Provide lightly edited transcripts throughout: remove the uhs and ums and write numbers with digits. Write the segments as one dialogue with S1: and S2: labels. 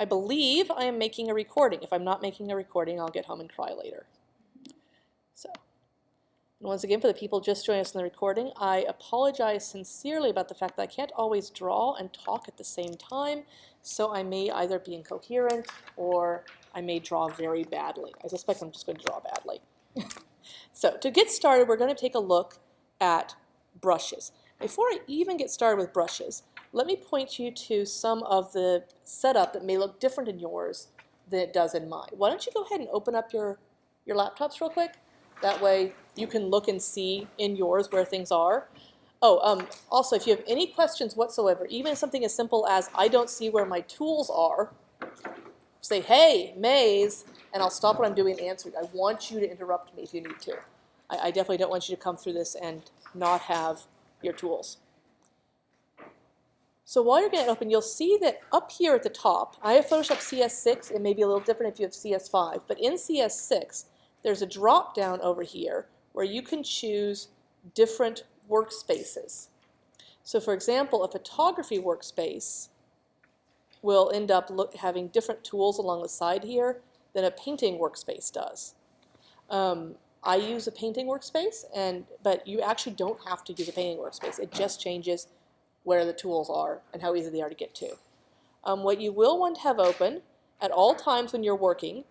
S1: I believe I am making a recording. If I'm not making a recording, I'll get home and cry later. So, and once again, for the people just joining us in the recording, I apologize sincerely about the fact that I can't always draw and talk at the same time, so I may either be incoherent or I may draw very badly. I suspect I'm just going to draw badly. So to get started, we're going to take a look at brushes. Before I even get started with brushes, let me point you to some of the setup that may look different in yours than it does in mine. Why don't you go ahead and open up your laptops real quick? That way you can look and see in yours where things are. Oh, also, if you have any questions whatsoever, even something as simple as I don't see where my tools are, say, hey, Maze, and I'll stop what I'm doing and answer you. I want you to interrupt me if you need to. I definitely don't want you to come through this and not have your tools. So while you're getting it open, you'll see that up here at the top, I have Photoshop CS6. It may be a little different if you have CS5, but in CS6, there's a drop down over here where you can choose different workspaces. So for example, a photography workspace will end up having different tools along the side here than a painting workspace does. I use a painting workspace, but you actually don't have to use a painting workspace. It just changes where the tools are and how easy they are to get to. What you will want to have open at all times when you're working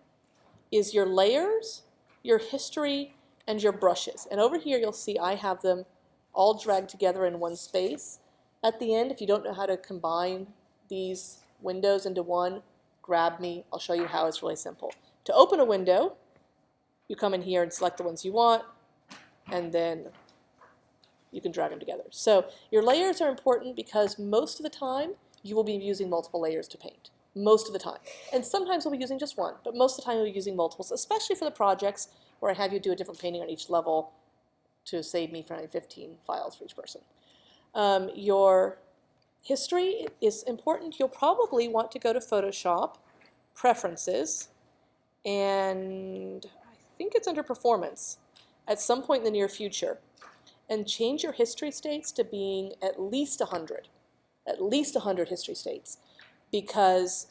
S1: is your layers, your history, and your brushes. And over here you'll see I have them all dragged together in one space. At the end, if you don't know how to combine these windows into one, grab me. I'll show you how. It's really simple. To open a window, you come in here and select the ones you want, and then you can drag them together. So your layers are important because most of the time you will be using multiple layers to paint. Most of the time. And sometimes we'll be using just one, but most of the time we'll be using multiples, especially for the projects where I have you do a different painting on each level to save me from having 15 files for each person. Your history is important. You'll probably want to go to Photoshop, Preferences, and I think it's under Performance at some point in the near future, and change your history states to being at least 100. At least 100 history states, because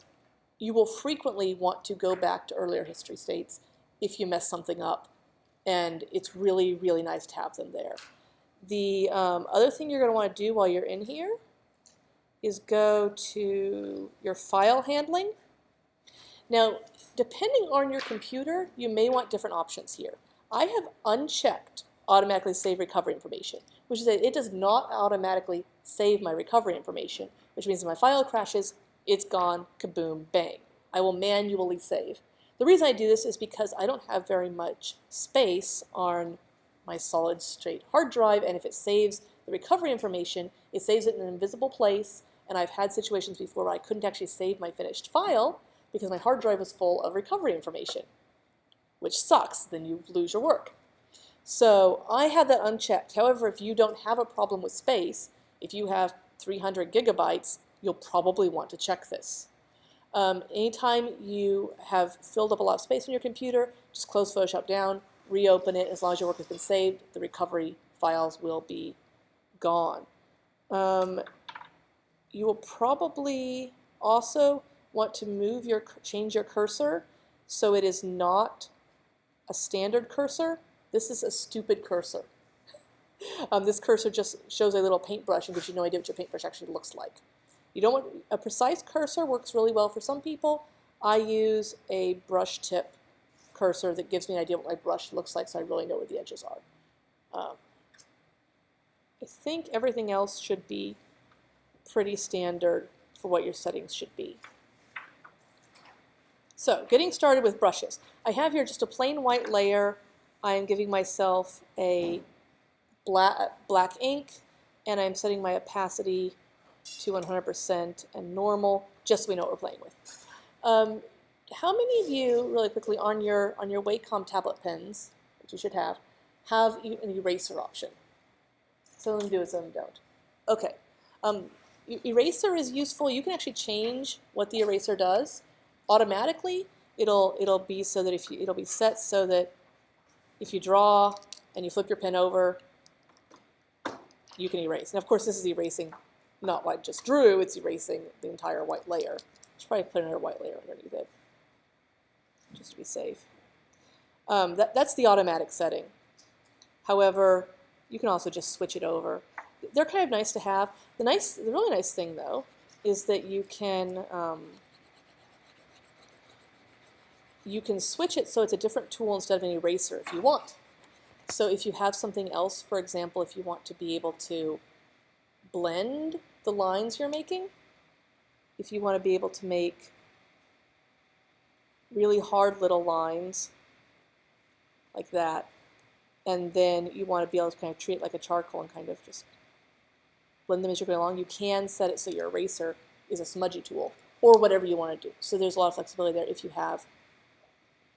S1: you will frequently want to go back to earlier history states if you mess something up, and it's really, really nice to have them there. The other thing you're going to want to do while you're in here is go to your file handling. Now, depending on your computer, you may want different options here. I have unchecked automatically save recovery information, which is that it does not automatically save my recovery information, which means if my file crashes, it's gone, kaboom, bang. I will manually save. The reason I do this is because I don't have very much space on my solid state hard drive, and if it saves the recovery information, it saves it in an invisible place, and I've had situations before where I couldn't actually save my finished file because my hard drive was full of recovery information, which sucks. Then you lose your work. So I have that unchecked. However, if you don't have a problem with space, if you have 300 gigabytes, you'll probably want to check this. Anytime you have filled up a lot of space on your computer, just close Photoshop down, reopen it. As long as your work has been saved, the recovery files will be gone. You will probably also want to change your cursor so it is not a standard cursor. This is a stupid cursor. This cursor just shows a little paintbrush and gives you no idea what your paintbrush actually looks like. You don't want a precise cursor. Works really well for some people. I use a brush tip cursor that gives me an idea what my brush looks like, so I really know where the edges are. I think everything else should be pretty standard for what your settings should be. So, getting started with brushes. I have here just a plain white layer. I am giving myself a black ink, and I'm setting my opacity to 100% and normal, just so we know what we're playing with. How many of you, really quickly, on your Wacom tablet pens, which you should have an eraser option? Some of them do it, some of them don't. Okay. Eraser is useful. You can actually change what the eraser does. Automatically, it'll be so that it'll be set so that if you draw and you flip your pen over, you can erase. And of course, this is erasing not what I just drew, it's erasing the entire white layer, Should probably put another white layer underneath it, just to be safe. That's the automatic setting. However, you can also just switch it over. They're kind of nice to have. The really nice thing, though, is that you can switch it so it's a different tool instead of an eraser if you want. So if you have something else, for example, if you want to be able to blend the lines you're making, if you want to be able to make really hard little lines like that, and then you want to be able to kind of treat it like a charcoal and kind of just blend them as you're going along, you can set it so your eraser is a smudgy tool, or whatever you want to do. So there's a lot of flexibility there if you have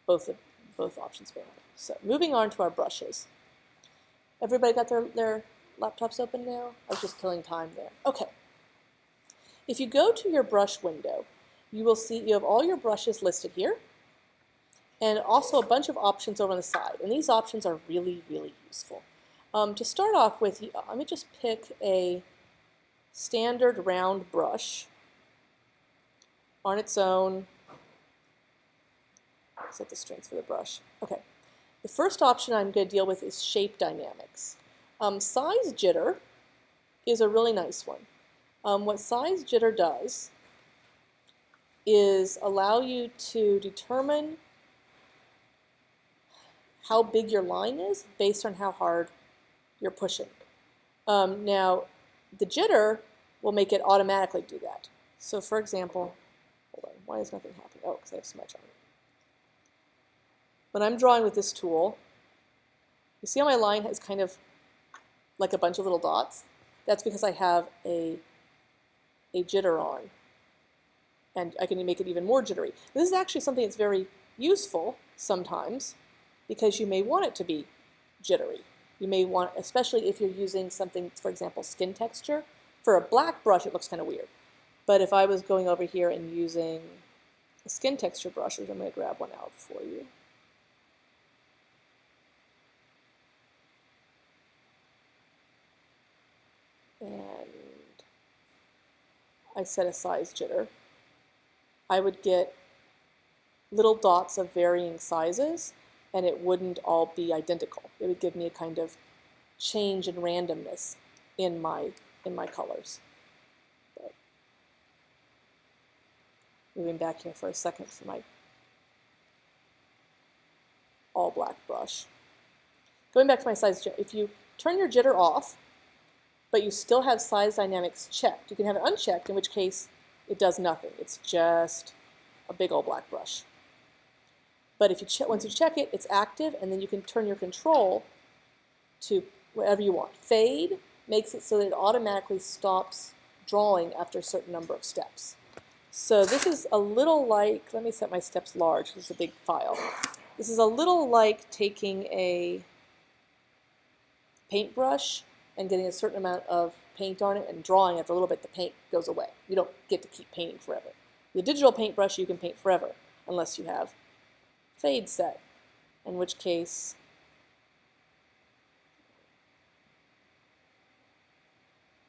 S1: both options available. So moving on to our brushes. Everybody got their laptops open now? I was just killing time there. Okay. If you go to your brush window, you will see you have all your brushes listed here, and also a bunch of options over on the side. And these options are really, really useful. To start off with, let me just pick a standard round brush on its own. Set the strength for the brush. Okay. The first option I'm going to deal with is shape dynamics. Size jitter is a really nice one. What size jitter does is allow you to determine how big your line is based on how hard you're pushing. Now, the jitter will make it automatically do that. So for example, hold on, why is nothing happening? Oh, because I have smudge on it. When I'm drawing with this tool, you see how my line is kind of like a bunch of little dots? That's because I have a jitter on, and I can make it even more jittery. This is actually something that's very useful sometimes, because you may want it to be jittery. You may want, especially if you're using something, for example, skin texture. For a black brush, it looks kind of weird. But if I was going over here and using a skin texture brush, I'm going to grab one out for you. And I set a size jitter, I would get little dots of varying sizes, and it wouldn't all be identical. It would give me a kind of change in randomness in my colors. But moving back here for a second for my all black brush. Going back to my size jitter, if you turn your jitter off, but you still have size dynamics checked, you can have it unchecked, in which case it does nothing. It's just a big old black brush. But if you once you check it, it's active, and then you can turn your control to whatever you want. Fade makes it so that it automatically stops drawing after a certain number of steps. So this is a little like, let me set my steps large, this is a big file. This is a little like taking a paintbrush and getting a certain amount of paint on it and drawing. After a little bit, the paint goes away. You don't get to keep painting forever. The digital paintbrush, you can paint forever, unless you have fade set, in which case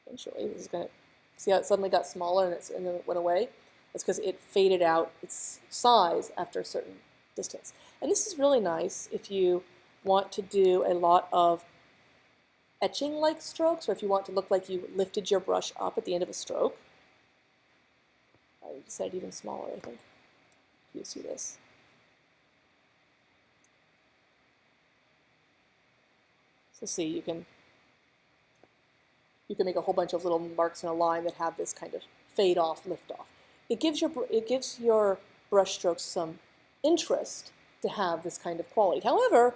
S1: eventually this is going to see how it suddenly got smaller and then it went away. It's because it faded out its size after a certain distance. And this is really nice if you want to do a lot of etching-like strokes, or if you want to look like you lifted your brush up at the end of a stroke. I set it even smaller, I think. You see this. So see, you can make a whole bunch of little marks in a line that have this kind of fade off, lift off. It gives your brush strokes some interest to have this kind of quality. However,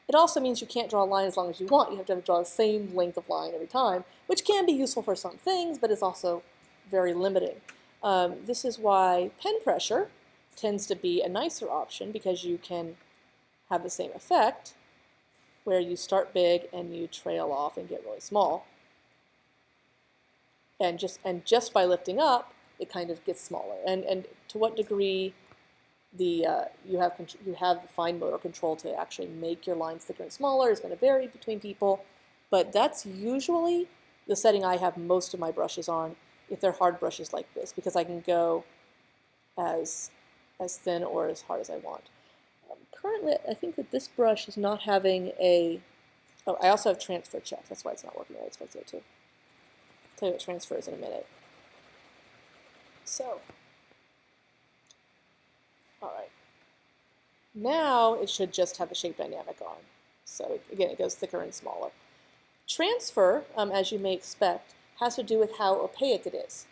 S1: it also means you can't draw a line as long as you want. You have to draw the same length of line every time, which can be useful for some things, but is also very limiting. This is why pen pressure tends to be a nicer option, because you can have the same effect where you start big and you trail off and get really small. And just by lifting up, it kind of gets smaller. And to what degree you have the fine motor control to actually make your lines thicker and smaller is going to vary between people, but that's usually the setting I have most of my brushes on if they're hard brushes like this, because I can go as thin or as hard as I want. Currently, I think that this brush is not having a, oh, I also have transfer check. That's why it's not working. I expected it to. I'll tell you what transfer is in a minute. So, all right. Now it should just have the shape dynamic on. So again, it goes thicker and smaller. Transfer, as you may expect, has to do with how opaque it is.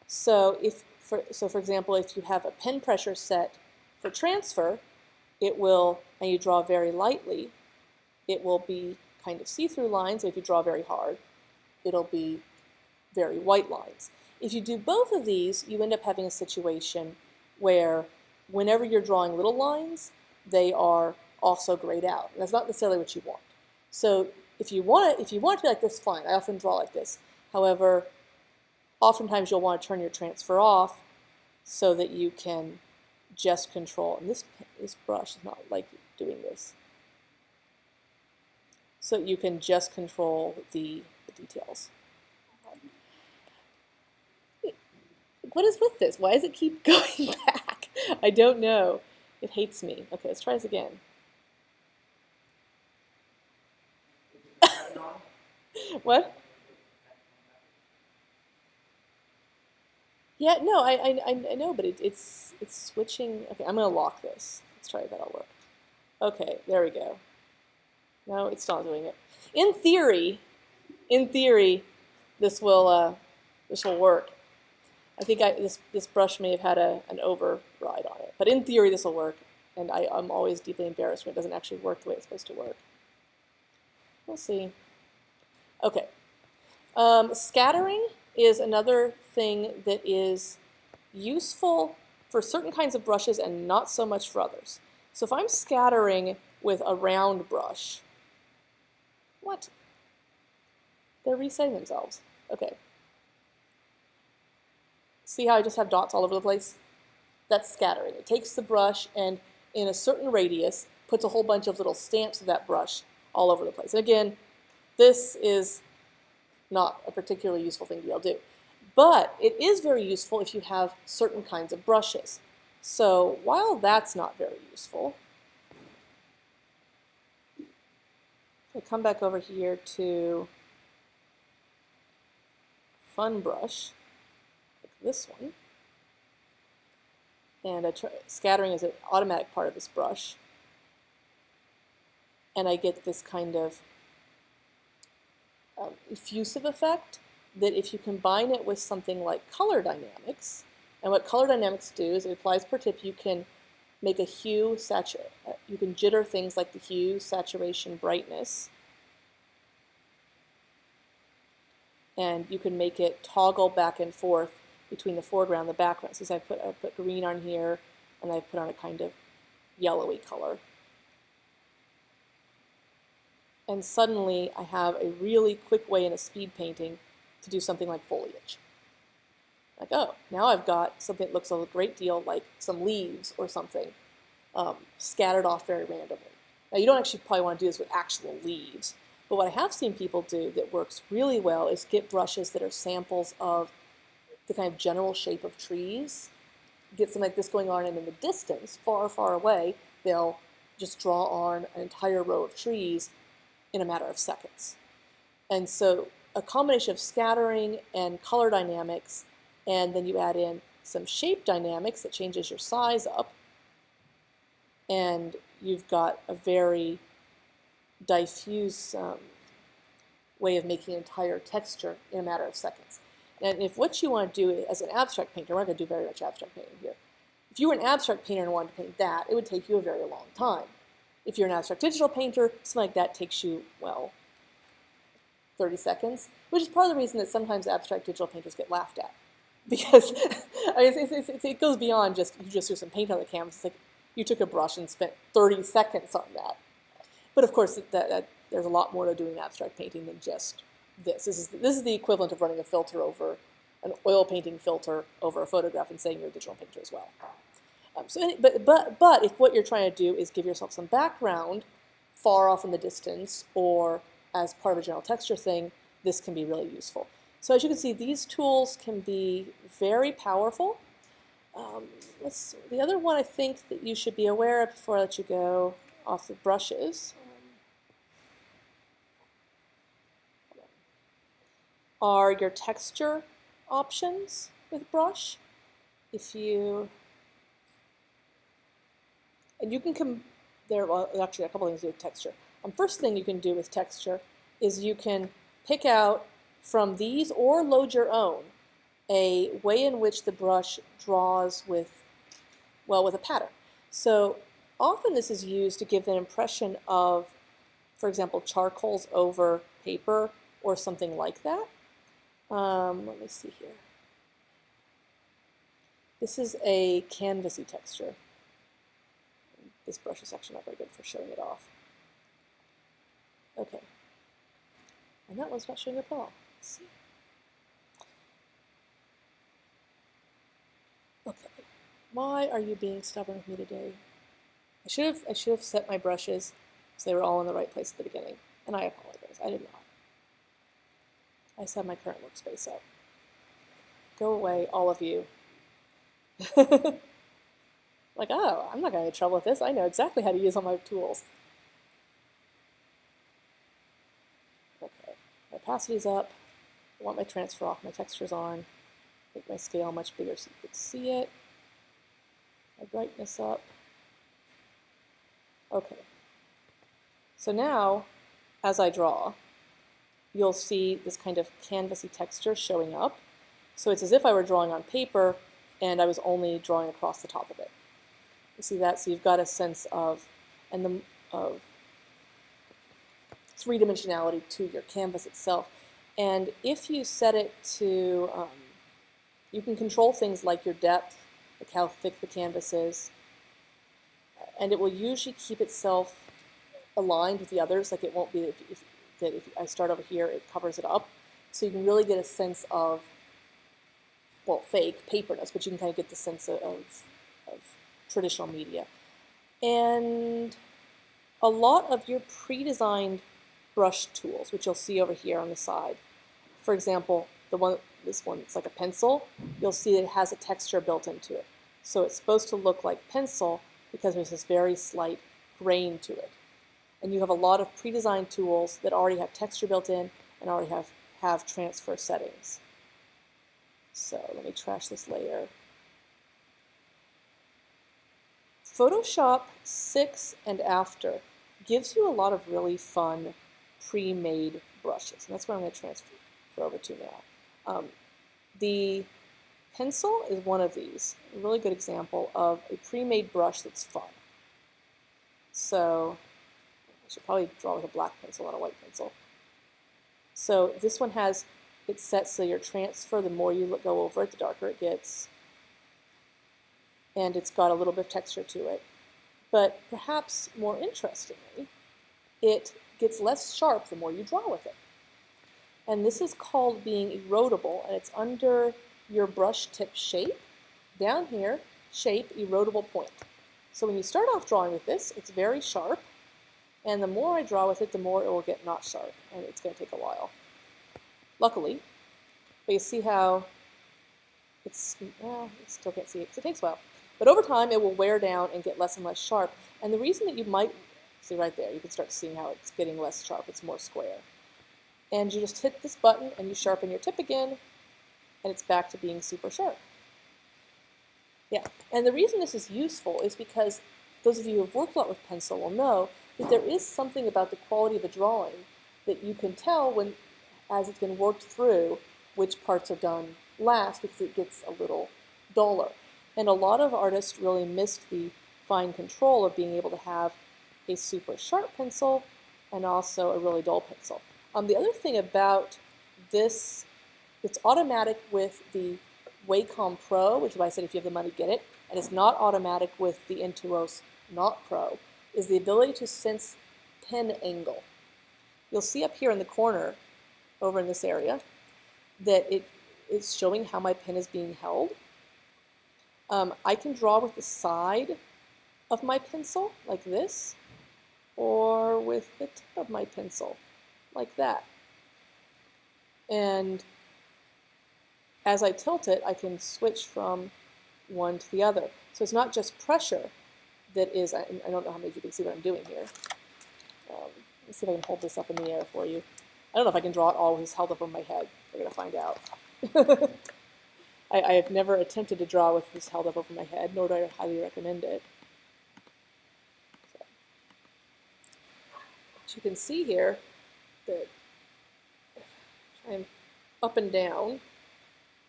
S1: So for example, if you have a pen pressure set for transfer, it will, and you draw very lightly, it will be kind of see-through lines. If you draw very hard, it'll be very white lines. If you do both of these, you end up having a situation where whenever you're drawing little lines, they are also grayed out. And that's not necessarily what you want. So if you want it to be like this, fine. I often draw like this. However, oftentimes you'll want to turn your transfer off so that you can just control. And this brush is not like doing this. So you can just control the details. What is with this? Why does it keep going back? I don't know. It hates me. Okay, let's try this again. What? Yeah, no, I know, but it's switching. Okay, I'm gonna lock this. Let's try if that'll work. Okay, there we go. No, it's not doing it. In theory, this will work. I think this brush may have had an override on it, but in theory this will work, and I'm always deeply embarrassed when it doesn't actually work the way it's supposed to work. We'll see. Okay, scattering is another thing that is useful for certain kinds of brushes and not so much for others. So if I'm scattering with a round brush, what? They're resetting themselves. Okay. See how I just have dots all over the place? That's scattering. It takes the brush and in a certain radius puts a whole bunch of little stamps of that brush all over the place. And again, this is not a particularly useful thing to be able to do. But it is very useful if you have certain kinds of brushes. So while that's not very useful, I come back over here to Fun Brush, like this one, and scattering is an automatic part of this brush, and I get this kind of effusive effect that if you combine it with something like color dynamics, and what color dynamics do is it applies per tip, you can make a hue, you can jitter things like the hue, saturation, brightness, and you can make it toggle back and forth between the foreground and the background. So I put green on here, and I put on a kind of yellowy color. And suddenly I have a really quick way in a speed painting to do something like foliage. Like, oh, now I've got something that looks a great deal like some leaves or something scattered off very randomly. Now, you don't actually probably want to do this with actual leaves, but what I have seen people do that works really well is get brushes that are samples of the kind of general shape of trees, get something like this going on, and in the distance, far, far away, they'll just draw on an entire row of trees in a matter of seconds. And so a combination of scattering and color dynamics, and then you add in some shape dynamics that changes your size up, and you've got a very diffuse way of making an entire texture in a matter of seconds. And if what you want to do as an abstract painter, we're not going to do very much abstract painting here. If you were an abstract painter and wanted to paint that, it would take you a very long time. If you're an abstract digital painter, something like that takes you, well, 30 seconds, which is part of the reason that sometimes abstract digital painters get laughed at. Because I mean, it goes beyond just, you just threw some paint on the canvas. It's like you took a brush and spent 30 seconds on that. But of course, there's a lot more to doing abstract painting than just this. This is the equivalent of running a filter over, an oil painting filter over a photograph and saying you're a digital painter as well. But if what you're trying to do is give yourself some background far off in the distance or as part of a general texture thing, this can be really useful. So as you can see, these tools can be very powerful. The other one I think that you should be aware of before I let you go off the brushes are your texture options with brush. And you can well, actually a couple things to do with texture. First thing you can do with texture is you can pick out from these or load your own a way in which the brush draws with a pattern. So often this is used to give an impression of, for example, charcoals over paper or something like that. Let me see here. This is a canvasy texture. This brush is actually not very good for showing it off. Okay. And that one's not showing up at all. Let's see. Okay. Why are you being stubborn with me today? I should have set my brushes so they were all in the right place at the beginning. And I apologize. I did not. I just have my current workspace up. Go away, all of you. Like, oh, I'm not going to have trouble with this. I know exactly how to use all my tools. Okay, my opacity's up. I want my transfer off, my texture's on. Make my scale much bigger so you can see it. My brightness up. Okay. So now, as I draw, you'll see this kind of canvasy texture showing up. So it's as if I were drawing on paper and I was only drawing across the top of it. You see that? So you've got a sense of three-dimensionality to your canvas itself. And if you set it to, you can control things like your depth, like how thick the canvas is, and it will usually keep itself aligned with the others. Like it won't be that if I start over here, it covers it up. So you can really get a sense of, well, fake paperness, but you can kind of get the sense of traditional media. And a lot of your pre-designed brush tools, which you'll see over here on the side. For example, this one, it's like a pencil. You'll see that it has a texture built into it. So it's supposed to look like pencil because there's this very slight grain to it. And you have a lot of pre-designed tools that already have texture built in and already have transfer settings. So let me trash this layer. Photoshop 6 and after gives you a lot of really fun pre-made brushes, and that's what I'm going to transfer over to now. The pencil is one of these, a really good example of a pre-made brush that's fun. So I should probably draw with a black pencil, not a white pencil. So this one has it set so your transfer, the more you go over it, the darker it gets. And it's got a little bit of texture to it. But perhaps more interestingly, it gets less sharp the more you draw with it. And this is called being erodible, and it's under your brush tip shape. Down here, shape, erodible point. So when you start off drawing with this, it's very sharp, and the more I draw with it, the more it will get not sharp, and it's going to take a while. Luckily, but you see how well, you still can't see it because it takes a while. But over time, it will wear down and get less and less sharp. And the reason that you might, see right there, you can start seeing how it's getting less sharp. It's more square. And you just hit this button and you sharpen your tip again, and it's back to being super sharp. Yeah, and the reason this is useful is because those of you who have worked a lot with pencil will know that there is something about the quality of a drawing that you can tell when, as it's been worked through, which parts are done last because it gets a little duller. And a lot of artists really missed the fine control of being able to have a super sharp pencil and also a really dull pencil. The other thing about this, it's automatic with the Wacom Pro, which is why I said if you have the money, get it, and it's not automatic with the Intuos Not Pro, is the ability to sense pen angle. You'll see up here in the corner, over in this area, that it is showing how my pen is being held. I can draw with the side of my pencil, like this, or with the tip of my pencil, like that. And as I tilt it, I can switch from one to the other. So it's not just pressure that is, I don't know how many of you can see what I'm doing here. Let's see if I can hold this up in the air for you. I don't know if I can draw it all with this held up on my head. We're going to find out. I have never attempted to draw with this held up over my head, nor do I highly recommend it. So, but you can see here that I'm up and down.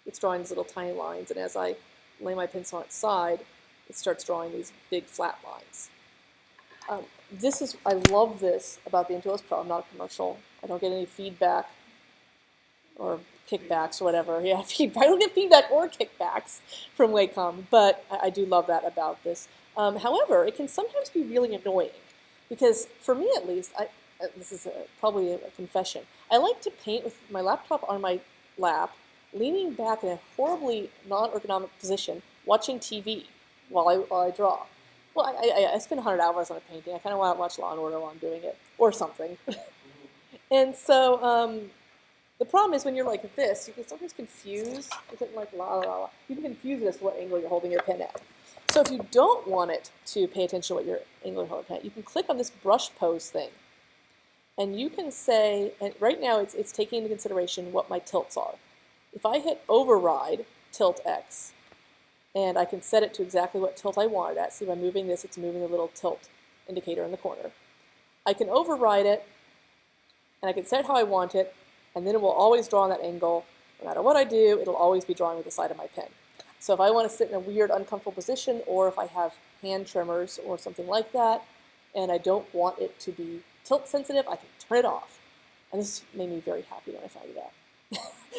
S1: It's drawing these little tiny lines, and as I lay my pencil on its side, it starts drawing these big flat lines. I love this about the Intuos Pro. I'm not a commercial. I don't get any feedback or kickbacks or whatever. Yeah, I don't get feedback or kickbacks from Wacom, but I do love that about this. However, it can sometimes be really annoying because, for me at least, this is probably a confession. I like to paint with my laptop on my lap, leaning back in a horribly non-ergonomic position, watching TV while I draw. Well, I spend 100 hours on a painting. I kind of want to watch Law & Order while I'm doing it, or something. And so the problem is when you're like this, you can sometimes confuse, you can confuse it as to what angle you're holding your pen at. So if you don't want it to pay attention to what your angle you're holding your pen at, you can click on this brush pose thing. And you can say, and right now it's taking into consideration what my tilts are. If I hit override tilt X, and I can set it to exactly what tilt I want it at. See, by moving this, it's moving the little tilt indicator in the corner. I can override it, and I can set it how I want it, and then it will always draw on that angle. No matter what I do, it'll always be drawing with the side of my pen. So if I want to sit in a weird, uncomfortable position, or if I have hand tremors or something like that, and I don't want it to be tilt sensitive, I can turn it off. And this made me very happy when I found it out,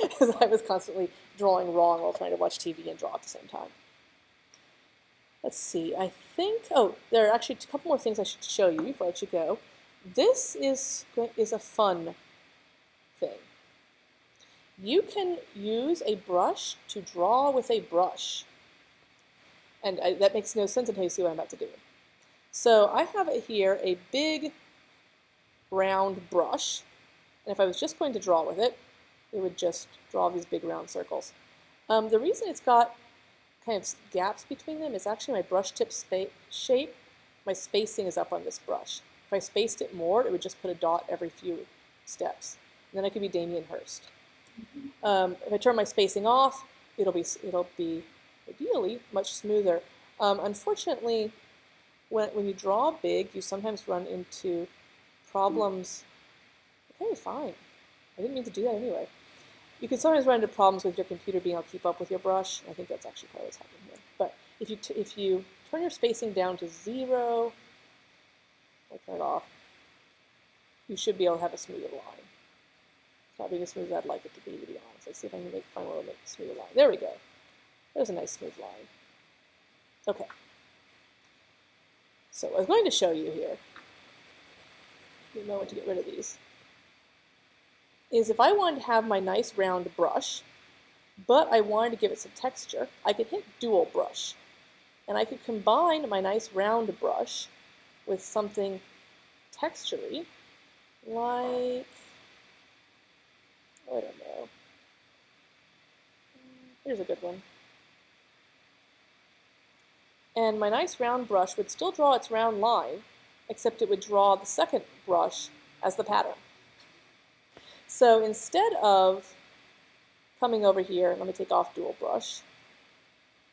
S1: because I was constantly drawing wrong while trying to watch TV and draw at the same time. Let's see, I think, there are actually a couple more things I should show you before I let you go. This is a fun thing. You can use a brush to draw with a brush. And that makes no sense until you see what I'm about to do. So I have here a big round brush, and if I was just going to draw with it, it would just draw these big round circles. The reason it's got kind of gaps between them is actually my brush tip shape. My spacing is up on this brush. If I spaced it more, it would just put a dot every few steps. And then I could be Damien Hirst. If I turn my spacing off, it'll be ideally much smoother. Unfortunately, when you draw big, you sometimes run into problems. Okay, fine. I didn't mean to do that anyway. You can sometimes run into problems with your computer being able to keep up with your brush. I think that's actually probably what's happening here. But if you turn your spacing down to 0, I'll turn it off, you should be able to have a smoother line. It's not being as smooth as I'd like it to be honest. Let's see if I can find a way to make a smoother line. There we go. There's a nice smooth line. Okay. So I was going to show you here, you know when to get rid of these, is if I wanted to have my nice round brush, but I wanted to give it some texture, I could hit dual brush. And I could combine my nice round brush with something textury, like, I don't know. Here's a good one. And my nice round brush would still draw its round line, except it would draw the second brush as the pattern. So instead of coming over here, let me take off dual brush,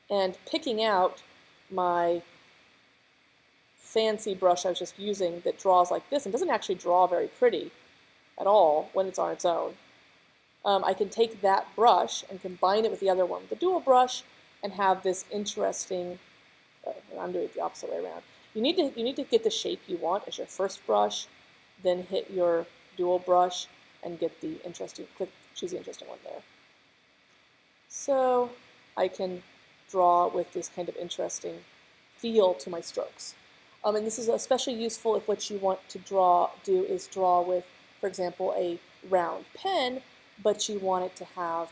S1: and picking out my fancy brush I was just using that draws like this and doesn't actually draw very pretty at all when it's on its own, I can take that brush and combine it with the other one, the dual brush, and have this interesting, I'm doing it the opposite way around. You need to get the shape you want as your first brush, then hit your dual brush and get the interesting, choose the interesting one there. So I can draw with this kind of interesting feel to my strokes. And this is especially useful if what you want to do is draw with, for example, a round pen, but you want it to have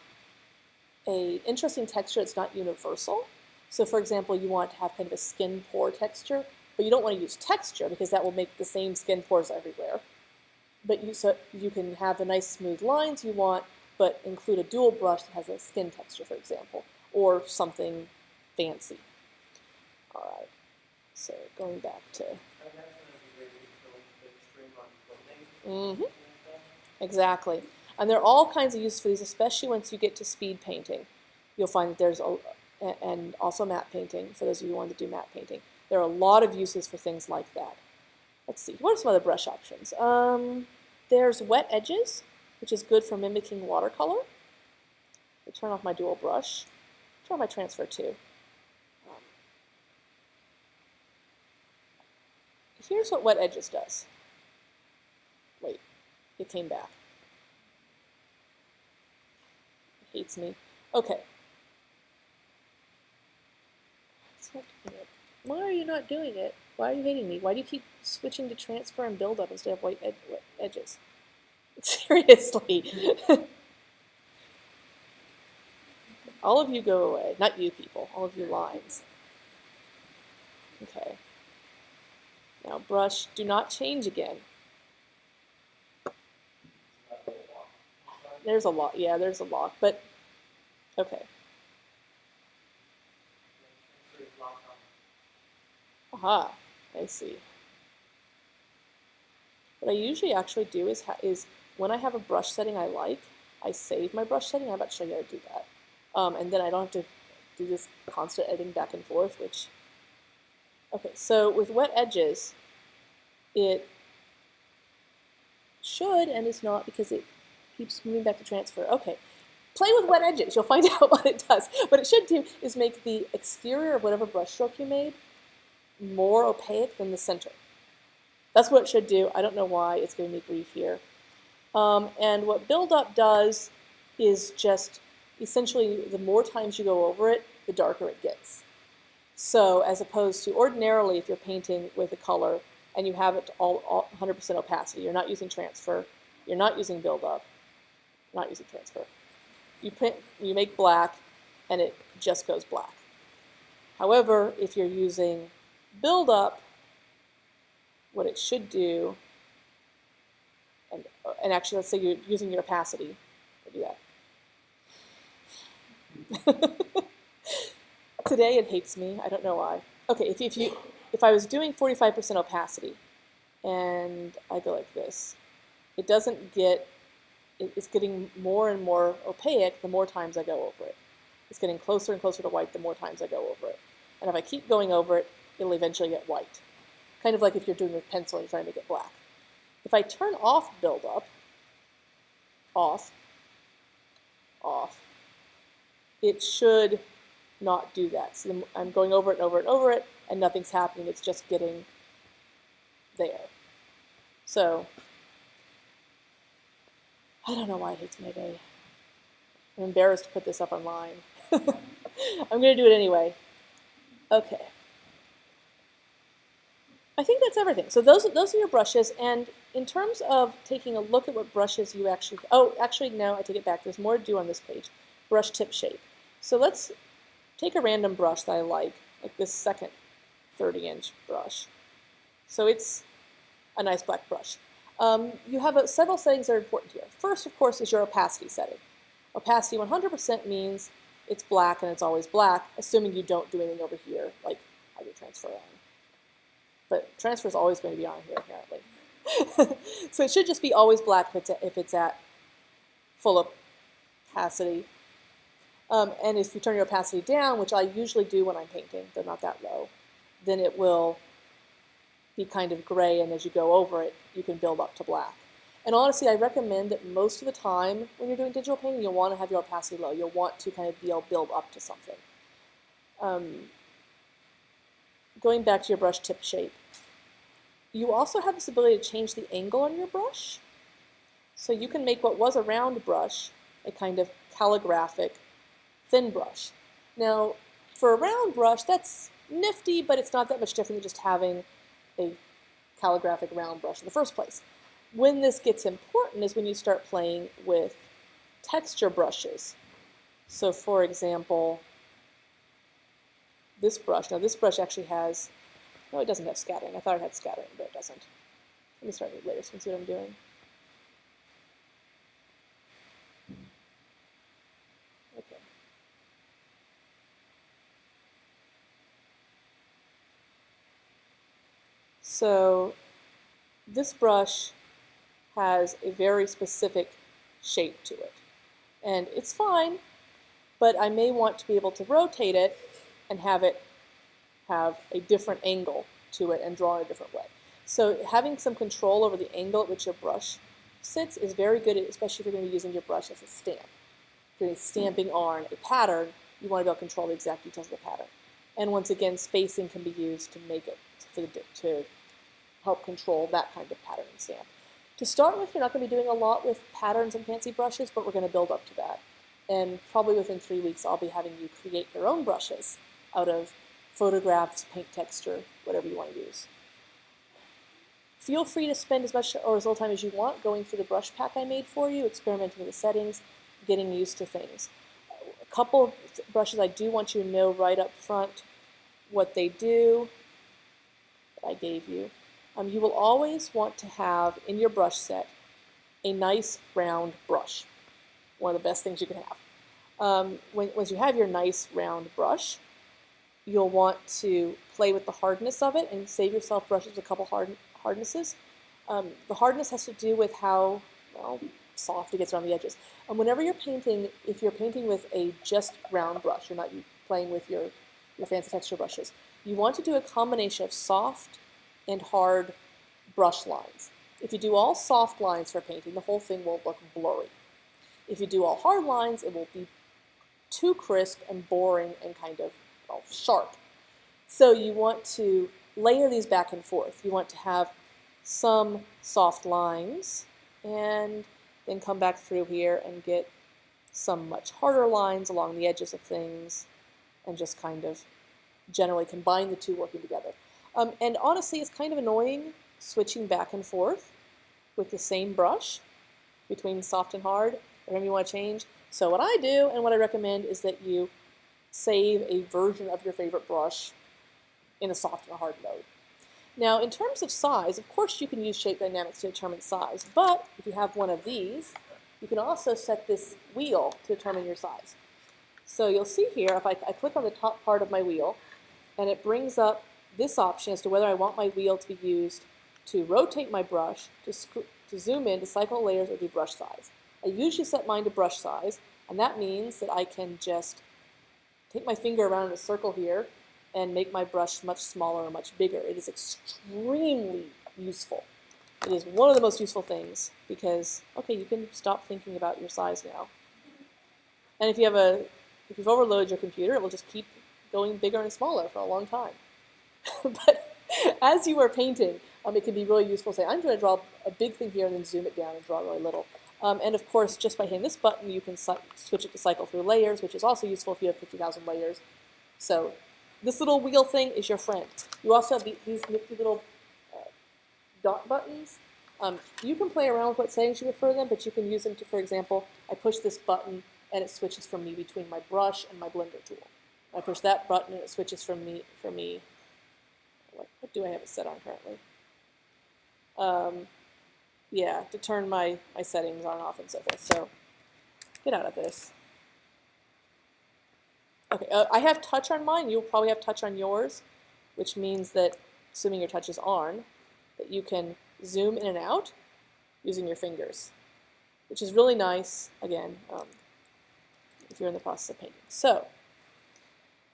S1: an interesting texture that's not universal. So for example, you want to have kind of a skin pore texture, but you don't want to use texture because that will make the same skin pores everywhere. But so you can have the nice smooth lines you want, but include a dual brush that has a skin texture, for example, or something fancy. All right, so going back to... Exactly. And there are all kinds of uses for these, especially once you get to speed painting. You'll find that there's and also matte painting, for those of you who want to do matte painting. There are a lot of uses for things like that. Let's see, what are some other brush options? There's wet edges, which is good for mimicking watercolor. I turn off my dual brush. Turn on my transfer too. Here's what wet edges does. Wait, it came back. It hates me. Okay. It's not doing it. Why are you not doing it? Why are you hating me? Why do you keep switching to transfer and build up instead of wet edges? Seriously. All of you go away. Not you people. All of you lines. Okay. Now brush, do not change again. There's a lock. Yeah, there's a lock, but okay. Aha, I see. What I usually actually do is when I have a brush setting I like, I save my brush setting. I'm about to show you how to do that. And then I don't have to do this constant editing back and forth, which... Okay, so with wet edges, it should and is not because it keeps moving back to transfer. Okay, play with wet edges. You'll find out what it does. What it should do is make the exterior of whatever brush stroke you made more opaque than the center. That's what it should do. I don't know why it's giving me grief here. And what build-up does is just essentially the more times you go over it, the darker it gets. So as opposed to ordinarily if you're painting with a color and you have it all 100% opacity, you're not using transfer, you're not using build-up, not using transfer. You make black and it just goes black. However, if you're using build-up, what it should do, and actually let's say you're using your opacity, we'll do that. Today it hates me, I don't know why. Okay, if I was doing 45% opacity and I go like this, it doesn't get, it's getting more and more opaque the more times I go over it. It's getting closer and closer to white the more times I go over it. And if I keep going over it, it'll eventually get white. Kind of like if you're doing with pencil and you're trying to make it black. If I turn off build-up, off, it should not do that. So I'm going over it and over it and over it, and nothing's happening. It's just getting there. So I don't know why it hates my day. I'm embarrassed to put this up online. I'm going to do it anyway. Okay. I think that's everything. So those are your brushes, and in terms of taking a look at what brushes you actually... Oh, actually, no, I take it back. There's more to do on this page. Brush tip shape. So let's take a random brush that I like this second 30-inch brush. So it's a nice black brush. You have several settings that are important here. First, of course, is your opacity setting. Opacity 100% means it's black and it's always black, assuming you don't do anything over here, like have your transfer on. But transfer is always going to be on here, apparently. So it should just be always black if it's at full opacity. And if you turn your opacity down, which I usually do when I'm painting, they're not that low, then it will be kind of gray, and as you go over it, you can build up to black. And honestly, I recommend that most of the time when you're doing digital painting, you'll want to have your opacity low. You'll want to kind of be able to build up to something. Going back to your brush tip shape, you also have this ability to change the angle on your brush. So you can make what was a round brush a kind of calligraphic thin brush. Now, for a round brush, that's nifty, but it's not that much different than just having a calligraphic round brush in the first place. When this gets important is when you start playing with texture brushes. So for example, this brush, now this brush actually has, no, it doesn't have scattering. I thought it had scattering, but it doesn't. Let me start new layer so you can see what I'm doing. Okay. So this brush has a very specific shape to it. And it's fine, but I may want to be able to rotate it and have it have a different angle to it and draw in a different way. So having some control over the angle at which your brush sits is very good, especially if you're going to be using your brush as a stamp. If you're stamping on a pattern, you want to be able to control the exact details of the pattern. And once again, spacing can be used to make it, to help control that kind of pattern and stamp. To start with, you're not going to be doing a lot with patterns and fancy brushes, but we're going to build up to that. And probably within 3 weeks, I'll be having you create your own brushes out of photographs, paint texture, whatever you want to use. Feel free to spend as much or as little time as you want going through the brush pack I made for you, experimenting with the settings, getting used to things. A couple of brushes I do want you to know right up front what they do that I gave you. You will always want to have in your brush set a nice round brush. One of the best things you can have. Once you have your nice round brush, you'll want to play with the hardness of it and save yourself brushes with a couple hardnesses. The hardness has to do with how, well, soft it gets around the edges. And whenever you're painting, if you're painting with a just round brush, you're not playing with your fancy texture brushes, you want to do a combination of soft and hard brush lines. If you do all soft lines for painting, the whole thing will look blurry. If you do all hard lines, it will be too crisp and boring and kind of, well, sharp. So you want to layer these back and forth. You want to have some soft lines and then come back through here and get some much harder lines along the edges of things and just kind of generally combine the two working together. And honestly, it's kind of annoying switching back and forth with the same brush between soft and hard, whatever you want to change. So what I do and what I recommend is that you save a version of your favorite brush in a soft and a hard mode. Now, in terms of size, of course you can use shape dynamics to determine size, but if you have one of these, you can also set this wheel to determine your size. So you'll see here, if I click on the top part of my wheel, and it brings up this option as to whether I want my wheel to be used to rotate my brush, to zoom in, to cycle layers, or do brush size. I usually set mine to brush size, and that means that I can just take my finger around in a circle here and make my brush much smaller or much bigger. It is extremely useful. It is one of the most useful things because, okay, you can stop thinking about your size now. And if you've overloaded your computer, it will just keep going bigger and smaller for a long time. But as you are painting, it can be really useful to say, I'm going to draw a big thing here and then zoom it down and draw really little. And of course, just by hitting this button, you can switch it to cycle through layers, which is also useful if you have 50,000 layers. So this little wheel thing is your friend. You also have these nifty little dot buttons. You can play around with what settings you prefer them, but you can use them to, for example, I push this button and it switches from me between my brush and my blender tool. I push that button and it switches from me. What do I have it set on currently? Yeah, to turn my settings on and off and so forth. So get out of this. Okay, I have touch on mine. You'll probably have touch on yours, which means that, assuming your touch is on, that you can zoom in and out using your fingers, which is really nice, again, if you're in the process of painting. So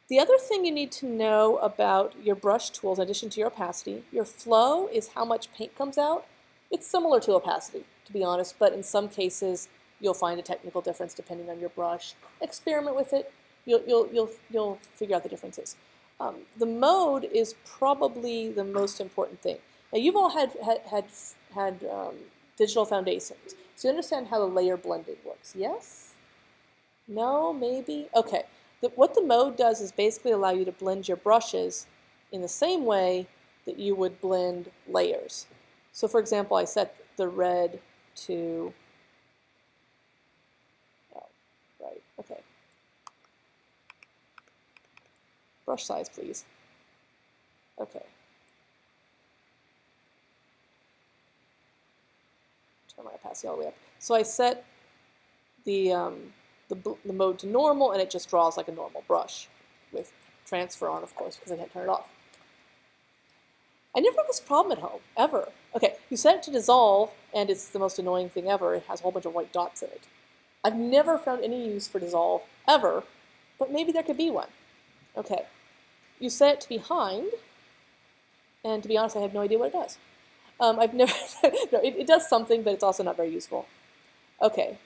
S1: the other thing you need to know about your brush tools, in addition to your opacity, your flow is how much paint comes out. It's similar to opacity, to be honest, but in some cases you'll find a technical difference depending on your brush. Experiment with it. You'll figure out the differences. The mode is probably the most important thing. Now you've all had digital foundations, so you understand how the layer blending works. Yes? No? Maybe? Okay. What the mode does is basically allow you to blend your brushes in the same way that you would blend layers. So for example, I set the red to, oh, right, okay. Brush size, please. Okay. Turn my opacity all the way up. So I set the mode to normal, and it just draws like a normal brush with transfer on, of course, because I can't turn it off. I never had this problem at home, ever. Okay, you set it to dissolve, and it's the most annoying thing ever. It has a whole bunch of white dots in it. I've never found any use for dissolve, ever, but maybe there could be one. Okay, you set it to behind, and to be honest, I have no idea what it does. I've never, no, it does something, but it's also not very useful. Okay,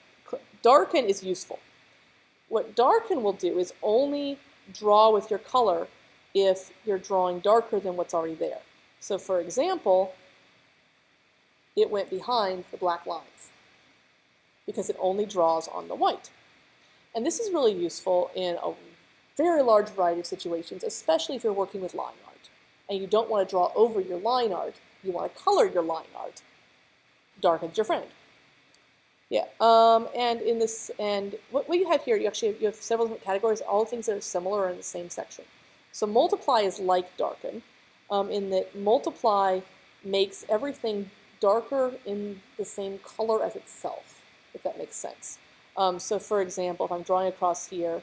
S1: darken is useful. What darken will do is only draw with your color if you're drawing darker than what's already there. So for example, it went behind the black lines because it only draws on the white. And this is really useful in a very large variety of situations, especially if you're working with line art and you don't want to draw over your line art, you want to color your line art. Darken's your friend. Yeah, and in this, and what you have here, you have several different categories, all things that are similar are in the same section. So multiply is like darken, in that multiply makes everything darker in the same color as itself, if that makes sense. So for example, if I'm drawing across here,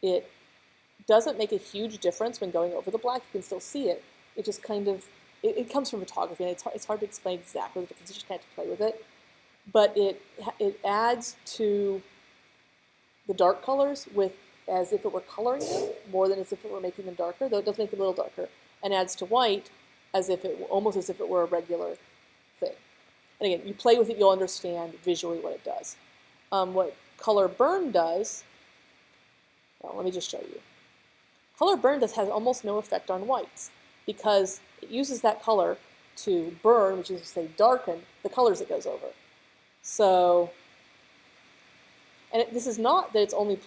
S1: it doesn't make a huge difference when going over the black. You can still see it. It just kind of, it comes from photography, and it's hard to explain exactly the difference. You just kind of have to play with it. But it adds to the dark colors as if it were coloring them more than as if it were making them darker, though it does make them a little darker, and adds to white almost as if it were a regular thing. And again, you play with it, you'll understand visually what it does. What color burn does, well, let me just show you. Color burn has almost no effect on whites because it uses that color to burn, which is to say darken, the colors it goes over. So, and this is not that it's only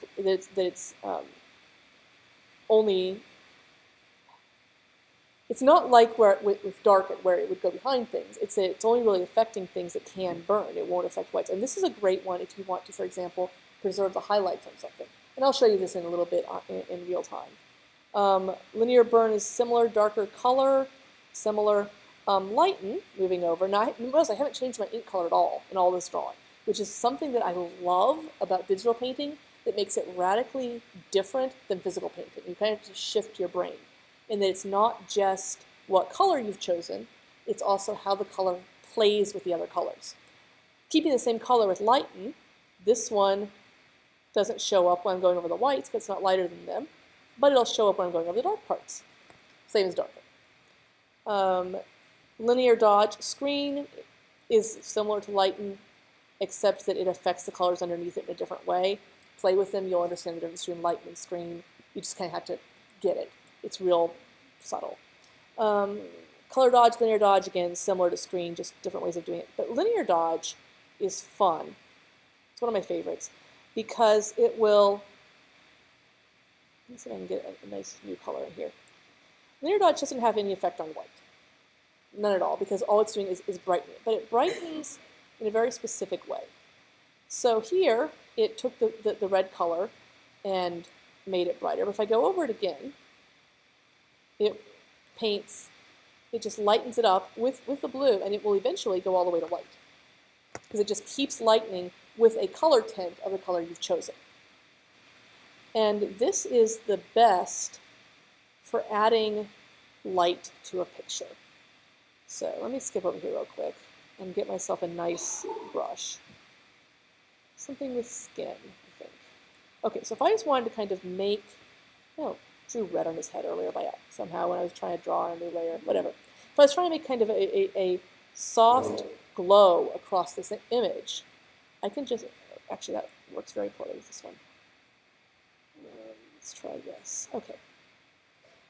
S1: it's not like with darken where it would go behind things. It's only really affecting things that can burn. It won't affect whites. And this is a great one if you want to, for example, preserve the highlights on something. And I'll show you this in a little bit in real time. Linear burn is similar, darker color, similar. Lighten, moving over. Now, notice I haven't changed my ink color at all in all this drawing, which is something that I love about digital painting that makes it radically different than physical painting. You kind of have to shift your brain in that it's not just what color you've chosen, it's also how the color plays with the other colors. Keeping the same color with lighten, this one doesn't show up when I'm going over the whites because it's not lighter than them, but it'll show up when I'm going over the dark parts. Same as darken. Linear dodge screen is similar to lighten, except that it affects the colors underneath it in a different way. Play with them, you'll understand the difference between lighten and screen. You just kind of have to get it. It's real subtle. Color dodge, linear dodge, again, similar to screen, just different ways of doing it. But linear dodge is fun. It's one of my favorites because it will, let me see if I can get a nice new color in here. Linear dodge doesn't have any effect on white. None at all, because all it's doing is brightening it. But it brightens in a very specific way. So here, it took the red color and made it brighter. But if I go over it again, it just lightens it up with the blue, and it will eventually go all the way to white. Because it just keeps lightening with a color tint of the color you've chosen. And this is the best for adding light to a picture. So let me skip over here real quick and get myself a nice brush. Something with skin, I think. Okay, so if I just wanted to kind of make, drew red on his head earlier by somehow when I was trying to draw a new layer, whatever. If I was trying to make kind of a soft glow across this image, I can just, actually that works very poorly with this one. Let's try this. Okay.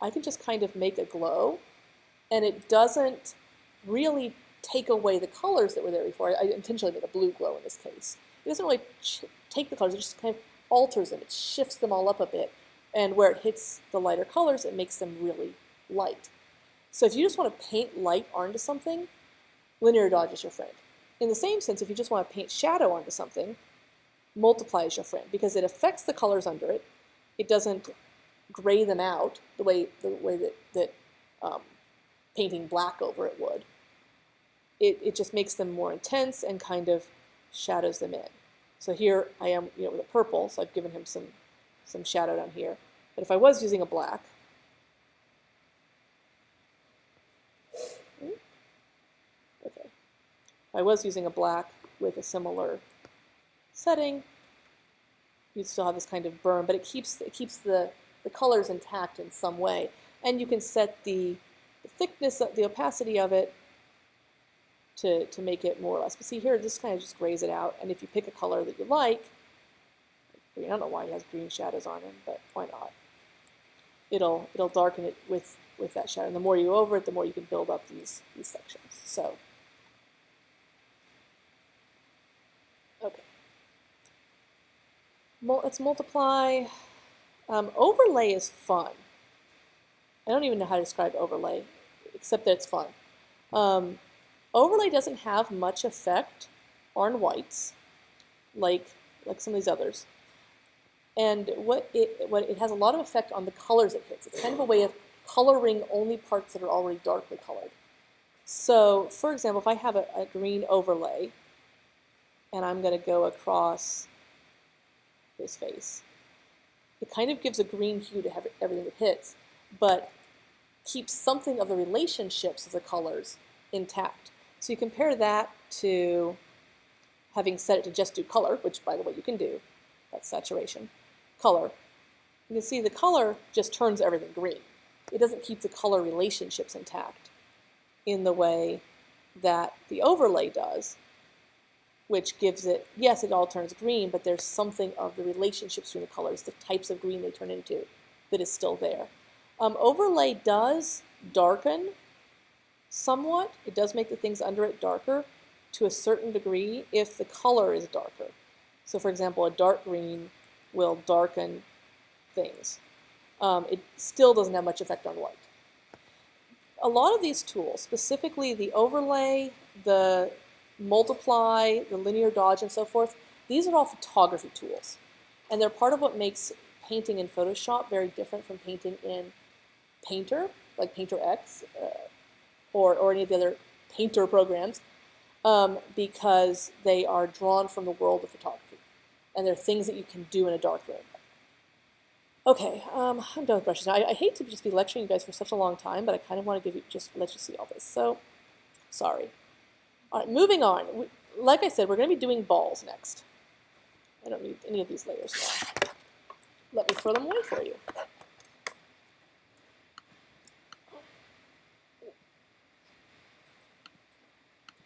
S1: I can just kind of make a glow, and it doesn't really take away the colors that were there before. I intentionally made a blue glow in this case. It doesn't really take the colors, it just kind of alters them. It shifts them all up a bit, and where it hits the lighter colors, it makes them really light. So if you just want to paint light onto something, linear dodge is your friend. In the same sense, if you just want to paint shadow onto something, multiply is your friend, because it affects the colors under it. It doesn't gray them out the way that painting black over it would. It just makes them more intense and kind of shadows them in. So here I am, with a purple, so I've given him some shadow down here. But if I was using a black, I was using a black with a similar setting, you'd still have this kind of burn, but it keeps the colors intact in some way. And you can set the thickness, the opacity of it to make it more or less. But see here, this kind of just grays it out. And if you pick a color that you like, I don't know why he has green shadows on him, but why not? It'll darken it with that shadow. And the more you go over it, the more you can build up these sections. So, okay. Let's multiply. Overlay is fun. I don't even know how to describe overlay, except that it's fun. Overlay doesn't have much effect on whites, like some of these others. And what it has a lot of effect on the colors it hits. It's kind of a way of coloring only parts that are already darkly colored. So, for example, if I have a green overlay, and I'm going to go across his face, it kind of gives a green hue to everything it hits, but keeps something of the relationships of the colors intact. So you compare that to having set it to just do color, which, by the way, you can do. That's saturation. Color. You can see the color just turns everything green. It doesn't keep the color relationships intact in the way that the overlay does, which gives it, yes, it all turns green, but there's something of the relationships between the colors, the types of green they turn into, that is still there. Overlay does darken somewhat. It does make the things under it darker to a certain degree if the color is darker. So for example, a dark green will darken things. It still doesn't have much effect on white. A lot of these tools, specifically the overlay, the multiply, the linear dodge, and so forth, these are all photography tools. And they're part of what makes painting in Photoshop very different from painting in Painter, like Painter X, or any of the other painter programs, because they are drawn from the world of photography. And they're things that you can do in a dark room. Okay, I'm done with brushes now. I hate to just be lecturing you guys for such a long time, but I kind of want to let you see all this. So, sorry. All right, moving on. Like I said, we're going to be doing balls next. I don't need any of these layers now. Let me throw them away for you.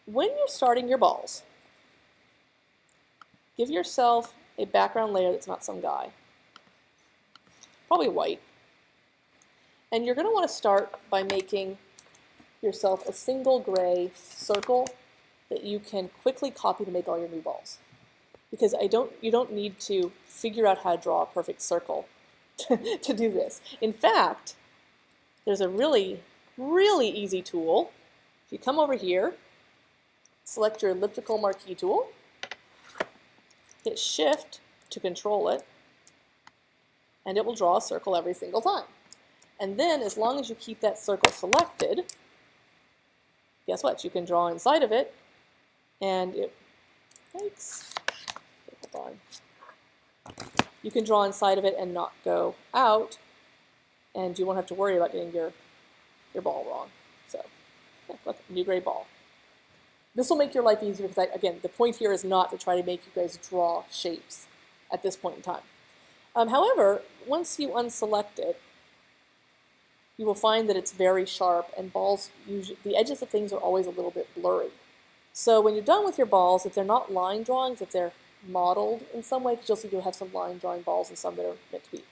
S1: When you're starting your balls, give yourself a background layer that's not some guy. Probably white. And you're going to want to start by making yourself a single gray circle that you can quickly copy to make all your new balls. Because you don't need to figure out how to draw a perfect circle to do this. In fact, there's a really, really easy tool. If you come over here, select your elliptical marquee tool, hit Shift to control it, and it will draw a circle every single time. And then, as long as you keep that circle selected, guess what? You can draw inside of it, and it makes, hold on. You can draw inside of it and not go out, and you won't have to worry about getting your ball wrong. So, yeah, look, new gray ball. This will make your life easier because, again, the point here is not to try to make you guys draw shapes at this point in time. However, once you unselect it, you will find that it's very sharp, and balls, the edges of things are always a little bit blurry. So when you're done with your balls, if they're not line drawings, if they're modeled in some way, because you'll see you'll have some line drawing balls and some that are meant to be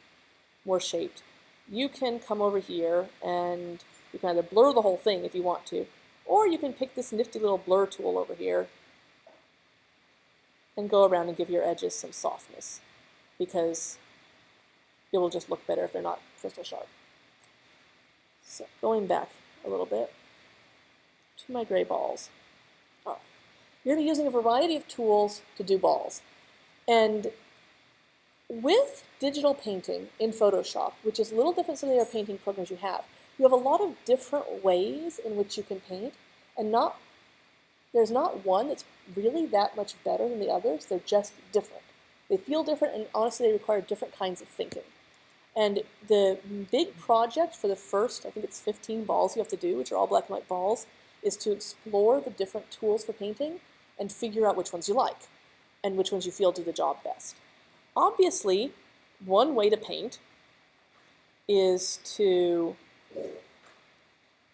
S1: more shaped, you can come over here and you can either blur the whole thing if you want to, or you can pick this nifty little blur tool over here and go around and give your edges some softness, because it will just look better if they're not crystal sharp. So going back a little bit to my gray balls. All right. You're going to be using a variety of tools to do balls. And with digital painting in Photoshop, which is a little different than the other painting programs you have a lot of different ways in which you can paint, and there's not one that's really that much better than the others. They're just different. They feel different, and honestly, they require different kinds of thinking. And the big project for the first, I think it's 15 balls you have to do, which are all black and white balls, is to explore the different tools for painting and figure out which ones you like and which ones you feel do the job best. Obviously, one way to paint is to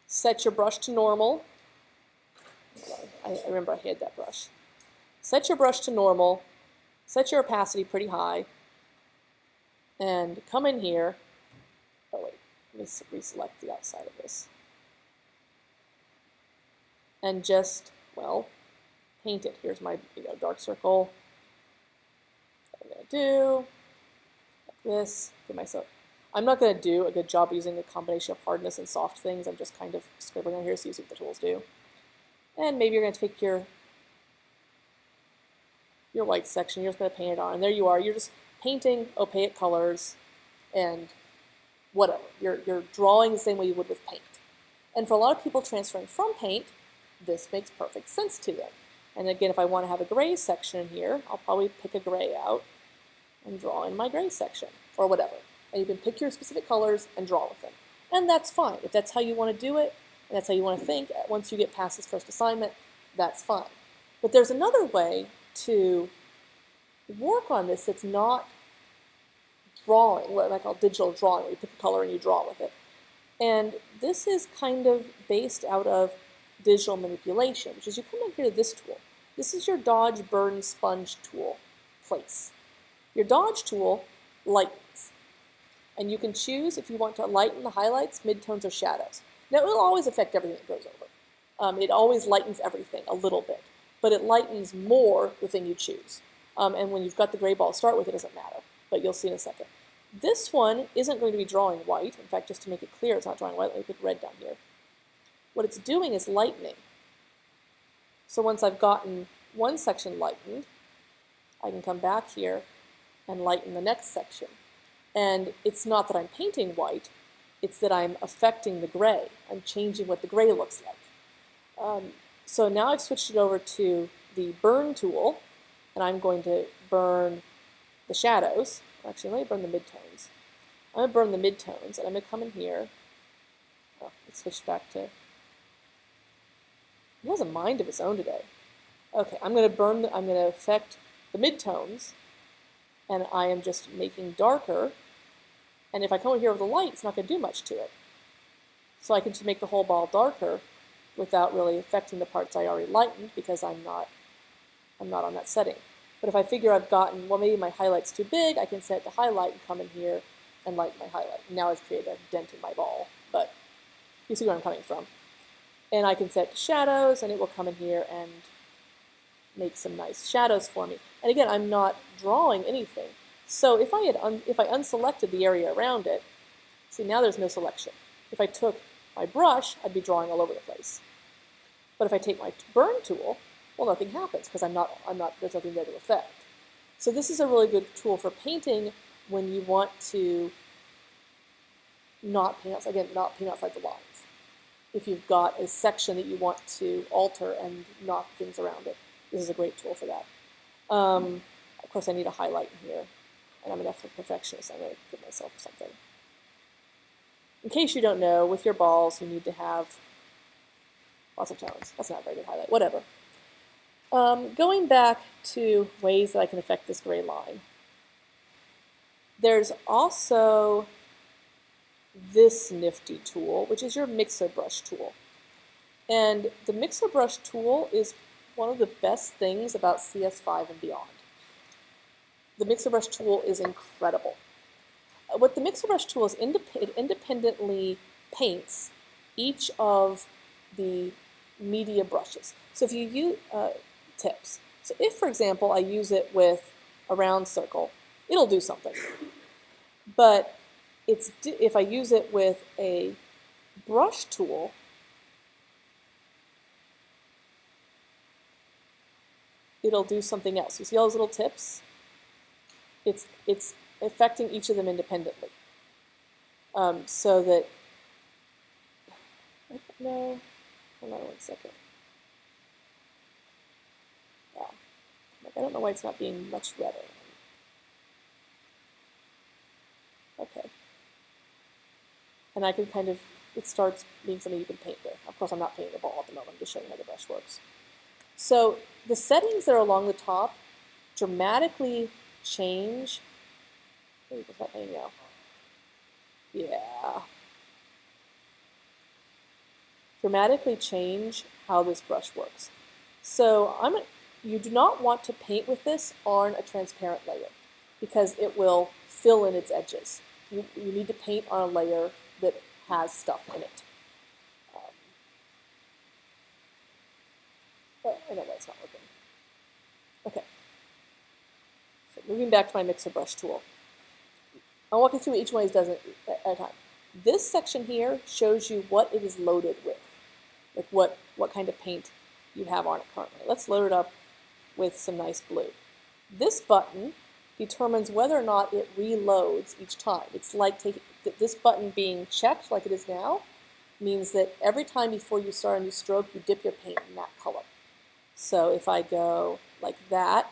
S1: set your brush to normal. I remember I had that brush. Set your brush to normal, set your opacity pretty high, and come in here. Oh wait, let me reselect the outside of this. And just, well, paint it. Here's my dark circle. What I'm going to do, like this, give myself. I'm not going to do a good job using a combination of hardness and soft things. I'm just kind of scribbling on here so you see what the tools do. And maybe you're going to take your white section, you're just going to paint it on, and there you are. You're just painting opaque colors and whatever. You're drawing the same way you would with paint. And for a lot of people transferring from paint, this makes perfect sense to them. And again, if I want to have a gray section here, I'll probably pick a gray out and draw in my gray section, or whatever. And you can pick your specific colors and draw with them. And that's fine. If that's how you want to do it, and that's how you want to think, once you get past this first assignment, that's fine. But there's another way to work on this that's not drawing, what I call digital drawing, where you pick a color and you draw with it. And this is kind of based out of digital manipulation, which is you come in here to this tool. This is your Dodge Burn Sponge tool place. Your Dodge tool lightens. And you can choose if you want to lighten the highlights, midtones, or shadows. Now, it will always affect everything that goes over. It always lightens everything a little bit, but it lightens more the thing you choose. And when you've got the gray ball to start with, it doesn't matter, but you'll see in a second. This one isn't going to be drawing white. In fact, just to make it clear, it's not drawing white. Let me put red down here. What it's doing is lightening. So once I've gotten one section lightened, I can come back here and lighten the next section. And it's not that I'm painting white, it's that I'm affecting the gray. I'm changing what the gray looks like. So now I've switched it over to the burn tool, and I'm going to burn the shadows. Actually, let me burn the midtones. I'm going to burn the midtones, and I'm going to come in here. Oh, let's switch back to... It has a mind of its own today. Okay, I'm going to affect the midtones, and I am just making darker. And if I come over here with the light, it's not going to do much to it. So I can just make the whole ball darker without really affecting the parts I already lightened because I'm not on that setting. But if I figure I've gotten, well, maybe my highlight's too big, I can set it to highlight and come in here and lighten my highlight. Now I've created a dent in my ball, but you see where I'm coming from. And I can set it to shadows, and it will come in here and make some nice shadows for me. And again, I'm not drawing anything. So if I unselected the area around it, see, now there's no selection. If I took my brush, I'd be drawing all over the place. But if I take my burn tool, well, nothing happens because there's nothing there to affect. So this is a really good tool for painting when you want to not paint outside the lines. If you've got a section that you want to alter and knock things around it, this is a great tool for that. Of course, I need a highlight in here, and I'm an effort perfectionist. I'm going to give myself something. In case you don't know, with your balls, you need to have lots of tones. That's not a very good highlight. Whatever. Going back to ways that I can affect this gray line, there's also this nifty tool, which is your mixer brush tool. And the mixer brush tool is one of the best things about CS5 and beyond. The mixer brush tool is incredible. What the mixer brush tool is, it independently paints each of the media brushes. So if you use tips, so if, for example, I use it with a round circle, it'll do something. But if I use it with a brush tool, it'll do something else. You see all those little tips? It's affecting each of them independently. So that, no, hold on 1 second. Yeah. I don't know why it's not being much redder. Okay. And I can kind of, it starts being something you can paint with. Of course, I'm not painting a ball at the moment. I'm just showing you how the brush works. So the settings that are along the top dramatically change. What's happening now? Yeah. Dramatically change how this brush works. So you do not want to paint with this on a transparent layer because it will fill in its edges. You need to paint on a layer that has stuff in it. Anyway, it's not working. Okay. So moving back to my mixer brush tool. I'll walk you through each one of these dozen at a time. This section here shows you what it is loaded with, like what kind of paint you have on it currently. Let's load it up with some nice blue. This button determines whether or not it reloads each time. It's like this button being checked like it is now means that every time before you start a new stroke, you dip your paint in that color. So if I go like that,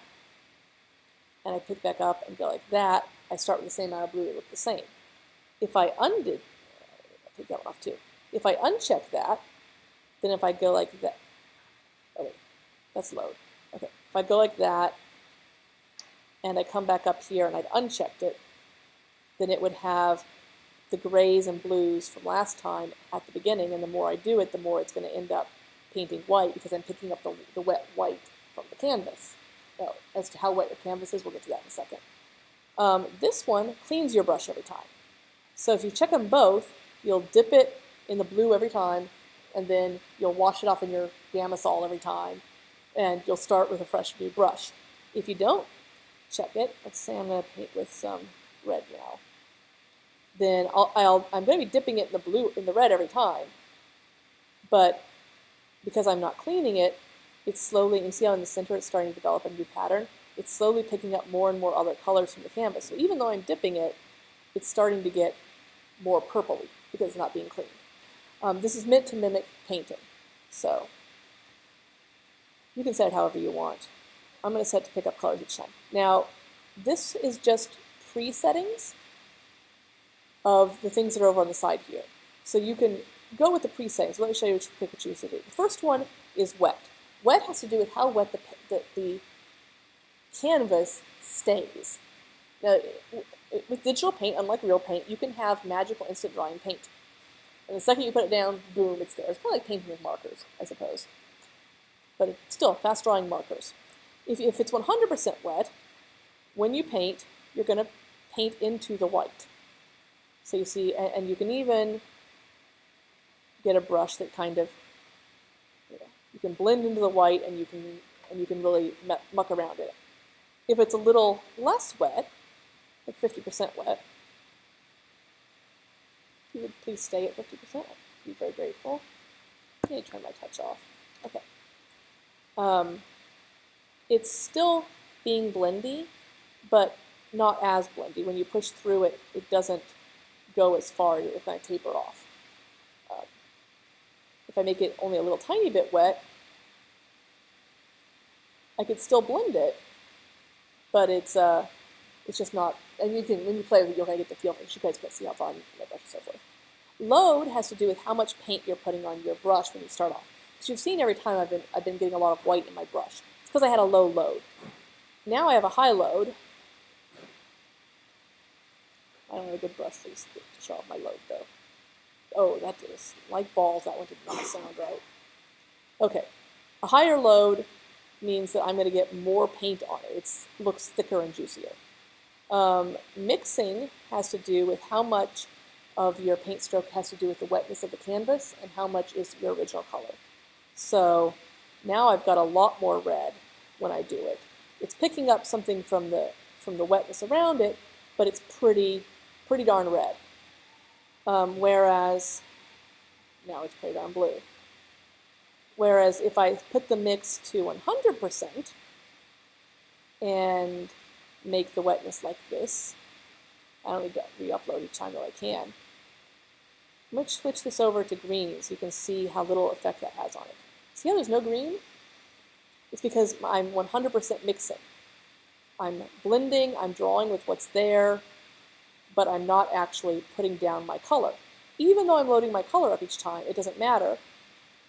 S1: and I pick back up and go like that, I start with the same amount of blue, it look the same. If I undid, I'll take that one off too. If I uncheck that, then if I go like that, oh wait, that's load. Okay, if I go like that, and I come back up here and I'd unchecked it, then it would have the grays and blues from last time at the beginning, and the more I do it, the more it's going to end up painting white because I'm picking up the wet white from the canvas. Now, as to how wet your canvas is, we'll get to that in a second. This one cleans your brush every time. So if you check them both, you'll dip it in the blue every time, and then you'll wash it off in your Gamasol every time, and you'll start with a fresh new brush. If you don't check it, let's say I'm going to paint with some red now, then I'm going to be dipping it in the red every time, but because I'm not cleaning it, it's slowly, you see how in the center it's starting to develop a new pattern? It's slowly picking up more and more other colors from the canvas. So even though I'm dipping it, it's starting to get more purpley because it's not being cleaned. This is meant to mimic painting. So you can set it however you want. I'm going to set it to pick up colors each time. Now, this is just pre-settings of the things that are over on the side here. So you can go with the pre-settings. Let me show you which pick what you should do. The first one is wet. Wet has to do with how wet the canvas stays. Now, with digital paint, unlike real paint, you can have magical instant drying paint. And the second you put it down, boom, it's there. It's kind of like painting with markers, I suppose. But it's still fast drying markers. If it's 100% wet, when you paint, you're going to paint into the white. So you see, and you can even get a brush that kind of, you can blend into the white, and you can really muck around it. If it's a little less wet, like 50% wet, if you would please stay at 50%, I'd be very grateful. I need to turn my touch off. Okay. It's still being blendy, but not as blendy. When you push through it, it doesn't go as far. It kind of taper off. If I make it only a little tiny bit wet, I could still blend it, but it's just not. And you can, when you play with it, you'll kind of get the feel for it. You guys can't see how far I'm my brush and so forth. Load has to do with how much paint you're putting on your brush when you start off. Because you've seen every time I've been getting a lot of white in my brush. It's because I had a low load. Now I have a high load. I don't have a good brush for this to show off my load though. Oh, that is like balls. That one did not sound right. Okay, a higher load means that I'm going to get more paint on it. It looks thicker and juicier. Mixing has to do with how much of your paint stroke has to do with the wetness of the canvas and how much is your original color. So now I've got a lot more red when I do it. It's picking up something from the wetness around it, but it's pretty darn red. Whereas now it's pretty darn blue. Whereas if I put the mix to 100% and make the wetness like this, I only re-upload each time that I can. I'm going to switch this over to green so you can see how little effect that has on it. See how there's no green? It's because I'm 100% mixing. I'm blending, I'm drawing with what's there, but I'm not actually putting down my color. even though I'm loading my color up each time, it doesn't matter.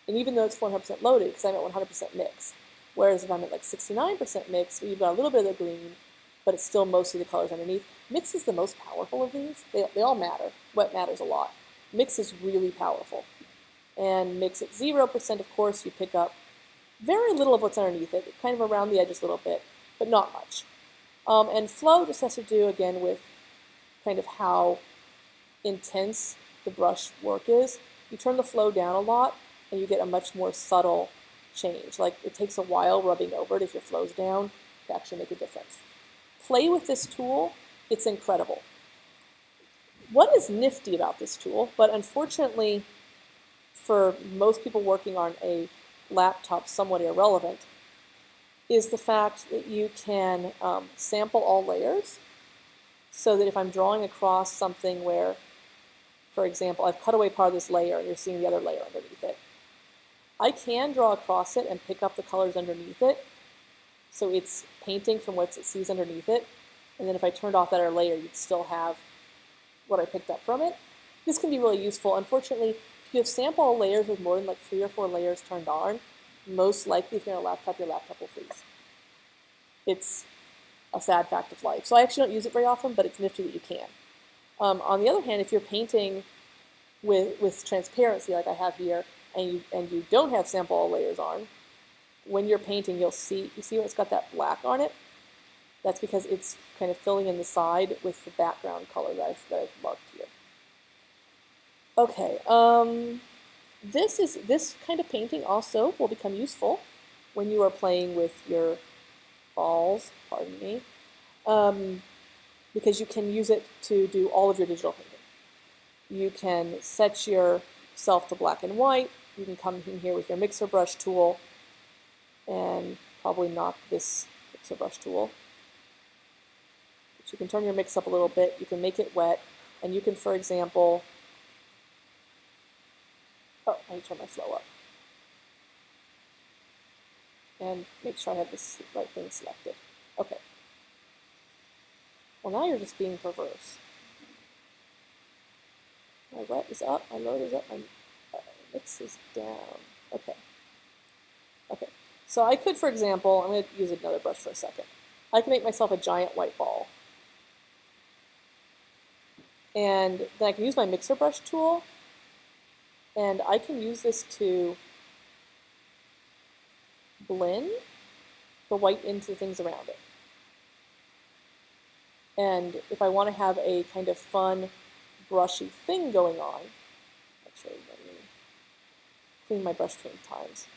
S1: And even though it's 100% loaded, because I'm at 100% mix. Whereas if I'm at like 69% mix, you've got a little bit of the green, but it's still mostly the colors underneath. Mix is the most powerful of these. They all matter. Wet matters a lot. Mix is really powerful. And mix at 0%, of course, you pick up very little of what's underneath it, kind of around the edges a little bit, but not much. And flow just has to do, again, with kind of how intense the brush work is. You turn the flow down a lot, and you get a much more subtle change. Like, it takes a while rubbing over it if your flow's down to actually make a difference. Play with this tool. It's incredible. What is nifty about this tool, but unfortunately for most people working on a laptop somewhat irrelevant, is the fact that you can sample all layers, so that if I'm drawing across something where, for example, I've cut away part of this layer and you're seeing the other layer underneath it, I can draw across it and pick up the colors underneath it, so it's painting from what it sees underneath it, and then if I turned off that other layer, you'd still have what I picked up from it. This can be really useful. Unfortunately, if you have sample layers with more than like 3 or 4 layers turned on, most likely if you're on a laptop, your laptop will freeze. It's a sad fact of life. So I actually don't use it very often, but it's nifty that you can. On the other hand, if you're painting with transparency like I have here, and you don't have sample all layers on, when you're painting, you see when it's got that black on it? That's because it's kind of filling in the side with the background color that I've marked here. Okay, this kind of painting also will become useful when you are playing with your balls, pardon me, because you can use it to do all of your digital painting. You can set yourself to black and white. You can come in here with your mixer brush tool, and probably not this mixer brush tool. But you can turn your mix up a little bit. You can make it wet, and you can, for example, I need to turn my flow up. And make sure I have this right thing selected. Okay. Well, now you're just being perverse. My wet is up, my load is up, my mix is down. Okay. Okay. So I could, for example, I'm going to use another brush for a second. I can make myself a giant white ball. And then I can use my mixer brush tool, and I can use this to blend the white into things around it. And if I want to have a kind of fun, brushy thing going on, actually, let me clean my brush between times.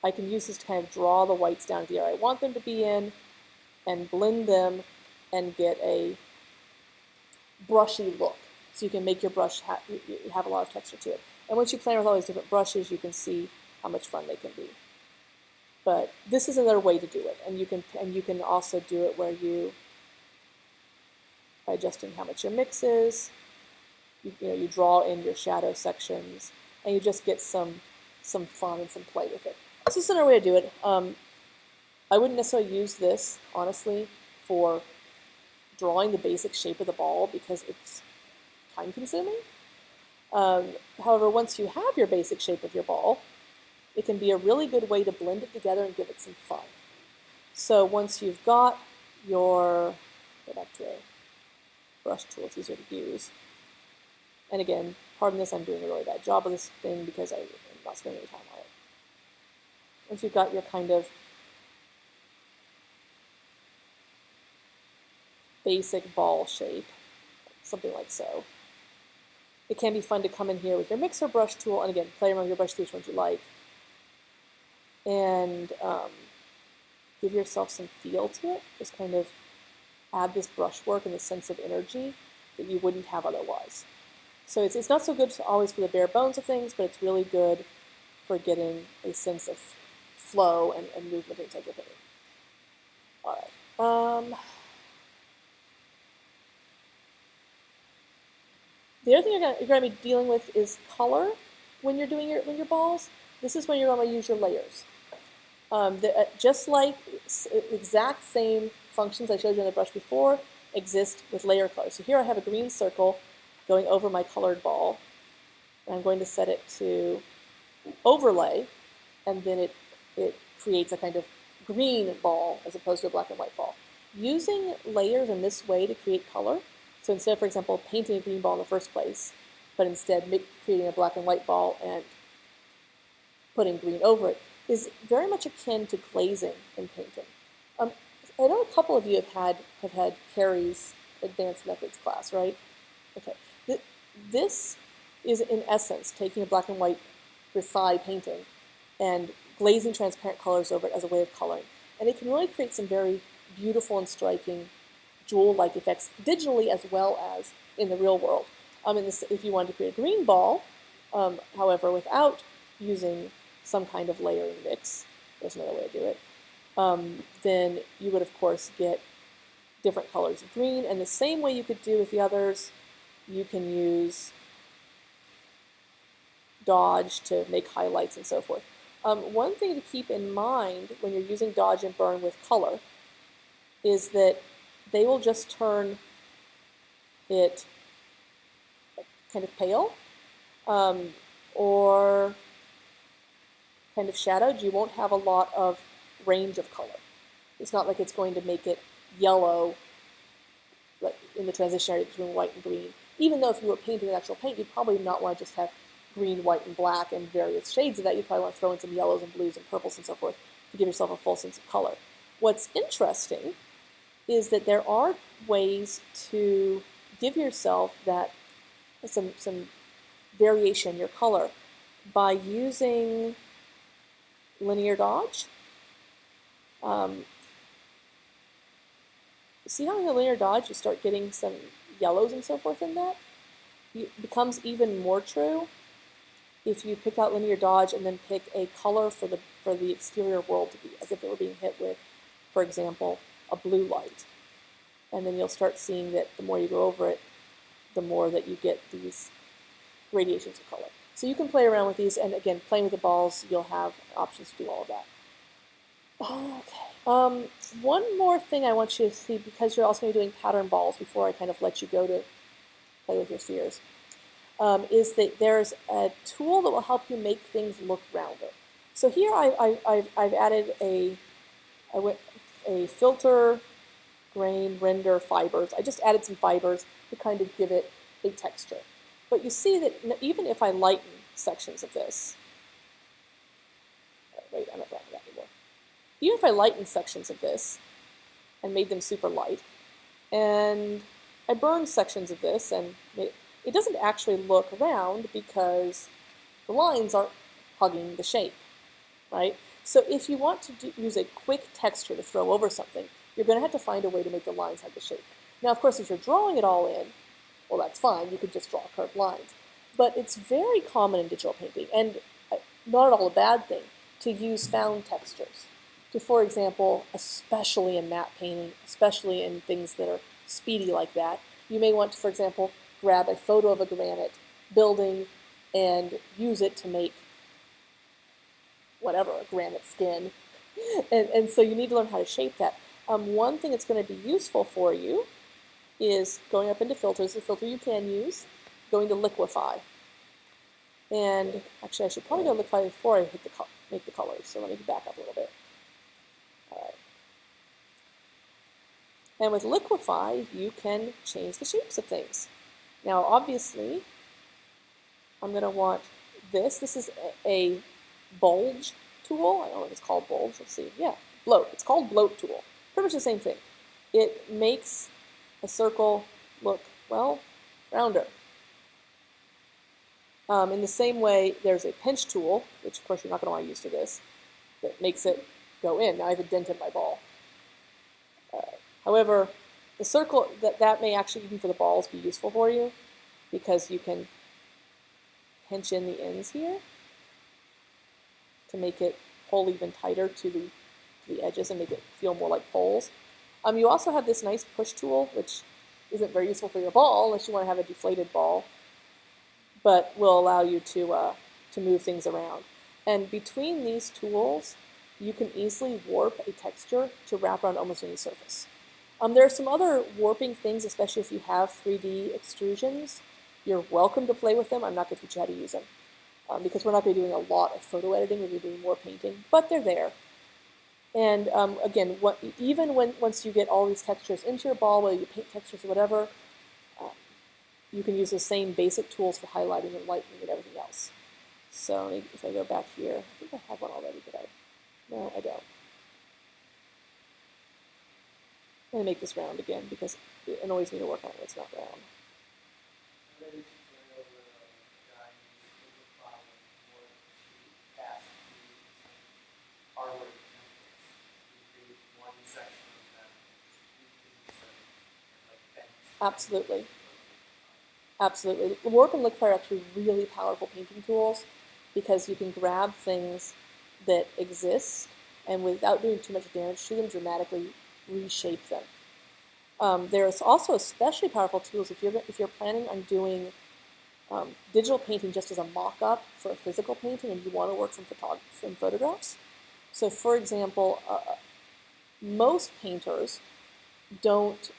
S1: I can use this to kind of draw the whites down to the area I want them to be in, and blend them, and get a brushy look. So you can make your brush have a lot of texture to it. And once you play with all these different brushes, you can see how much fun they can be. But this is another way to do it, and you can also do it where you, by adjusting how much your mix is, you draw in your shadow sections, and you just get some fun and some play with it. This is another way to do it. I wouldn't necessarily use this, honestly, for drawing the basic shape of the ball because it's time-consuming. However, once you have your basic shape of your ball, it can be a really good way to blend it together and give it some fun. So once you've got your, go back to a brush tool, it's easier to use. And again, pardon this, I'm doing a really bad job of this thing because I'm not spending any time on it. Once you've got your kind of basic ball shape, something like so, it can be fun to come in here with your mixer brush tool, and again, play around with your brush to which ones you like, and give yourself some feel to it. Just kind of add this brushwork and the sense of energy that you wouldn't have otherwise. So it's not so good always for the bare bones of things, but it's really good for getting a sense of flow and movement inside your painting. All right. The other thing you're going to be dealing with is color when you're doing your balls. This is when you're going to use your layers. Just like exact same functions I showed you on the brush before exist with layer color. So here I have a green circle going over my colored ball, And I'm going to set it to overlay, and then it creates a kind of green ball as opposed to a black and white ball. Using layers in this way to create color, so instead of, for example, painting a green ball in the first place, but instead creating a black and white ball and putting green over it, is very much akin to glazing in painting. I know a couple of you have had Carrie's advanced methods class, right? Okay. This is in essence taking a black and white Versailles painting and glazing transparent colors over it as a way of coloring. And it can really create some very beautiful and striking jewel-like effects digitally as well as in the real world. If you wanted to create a green ball, however, without using some kind of layering mix, there's another way to do it, then you would, of course, get different colors of green. And the same way you could do with the others, you can use dodge to make highlights and so forth. One thing to keep in mind when you're using dodge and burn with color is that they will just turn it kind of pale or kind of shadowed. You won't have a lot of range of color. It's not like it's going to make it yellow like in the transition area between white and green. Even though if you were painting with actual paint, you'd probably not want to just have green, white, and black and various shades of that. You'd probably want to throw in some yellows and blues and purples and so forth to give yourself a full sense of color. What's interesting is that there are ways to give yourself that some variation in your color by using linear dodge. See how in the linear dodge you start getting some yellows and so forth in that? It becomes even more true if you pick out linear dodge and then pick a color for the exterior world to be, as if it were being hit with, for example, a blue light. And then you'll start seeing that the more you go over it, the more that you get these gradations of color. So you can play around with these, and again, playing with the balls, you'll have options to do all of that. Okay. One more thing I want you to see, because you're also going to be doing pattern balls before I kind of let you go to play with your spheres, is that there's a tool that will help you make things look rounder. So here I've added a filter, grain, render, fibers. I just added some fibers to kind of give it a texture. But you see that even if I lighten sections of this, wait, I'm not writing that anymore. Even if I lighten sections of this and made them super light, and I burned sections of this and it doesn't actually look round because the lines aren't hugging the shape, right? So if you want to use a quick texture to throw over something, you're going to have to find a way to make the lines hug the shape. Now, of course, if you're drawing it all in, well, that's fine. You could just draw curved lines. But it's very common in digital painting, and not at all a bad thing, to use found textures. To, for example, especially in matte painting, especially in things that are speedy like that, you may want to, for example, grab a photo of a granite building and use it to make whatever, a granite skin. and so you need to learn how to shape that. One thing that's going to be useful for you is going up into filters, the filter you can use, going to liquefy. And actually, I should probably go liquefy before I make the colors, so let me back up a little bit. All right. And with liquefy, you can change the shapes of things. Now, obviously, I'm going to want this. This is a bulge tool. I don't know if it's called bulge. Let's see. Yeah, bloat. It's called bloat tool. Pretty much the same thing. It makes a circle look, well, rounder. In the same way, there's a pinch tool, which of course you're not going to want to use for this, that makes it go in. Now I've indented my ball. However, the circle, that may actually, even for the balls, be useful for you, because you can pinch in the ends here to make it pull even tighter to the edges and make it feel more like poles. You also have this nice push tool, which isn't very useful for your ball unless you want to have a deflated ball, but will allow you to move things around. And between these tools, you can easily warp a texture to wrap around almost any surface. There are some other warping things, especially if you have 3D extrusions. You're welcome to play with them. I'm not going to teach you how to use them because we're not going to be doing a lot of photo editing. We're going to be doing more painting, but they're there. And again, even once you get all these textures into your ball, whether you paint textures or whatever, you can use the same basic tools for highlighting and lightening and everything else. So if I go back here, I think I have one already, but no, I don't. I'm going to make this round again because it annoys me to work on it when it's not round. Absolutely. Absolutely. Warp and Liquify are actually really powerful painting tools because you can grab things that exist and without doing too much damage to them, dramatically reshape them. There's also especially powerful tools if you're planning on doing digital painting just as a mock-up for a physical painting and you want to work from photographs. So for example, most painters don't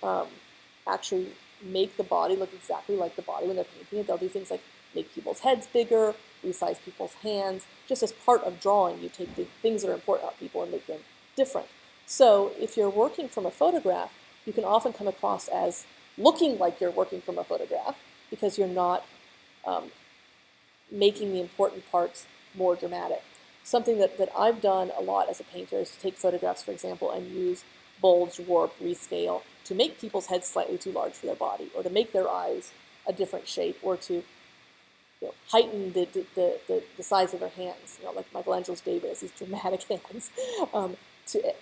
S1: actually make the body look exactly like the body when they're painting it. They'll do things like make people's heads bigger, resize people's hands. Just as part of drawing, you take the things that are important about people and make them different. So if you're working from a photograph, you can often come across as looking like you're working from a photograph because you're not making the important parts more dramatic. Something that I've done a lot as a painter is to take photographs, for example, and use bulge, warp, rescale to make people's heads slightly too large for their body, or to make their eyes a different shape, or to heighten the size of their hands. Like Michelangelo's David has these dramatic hands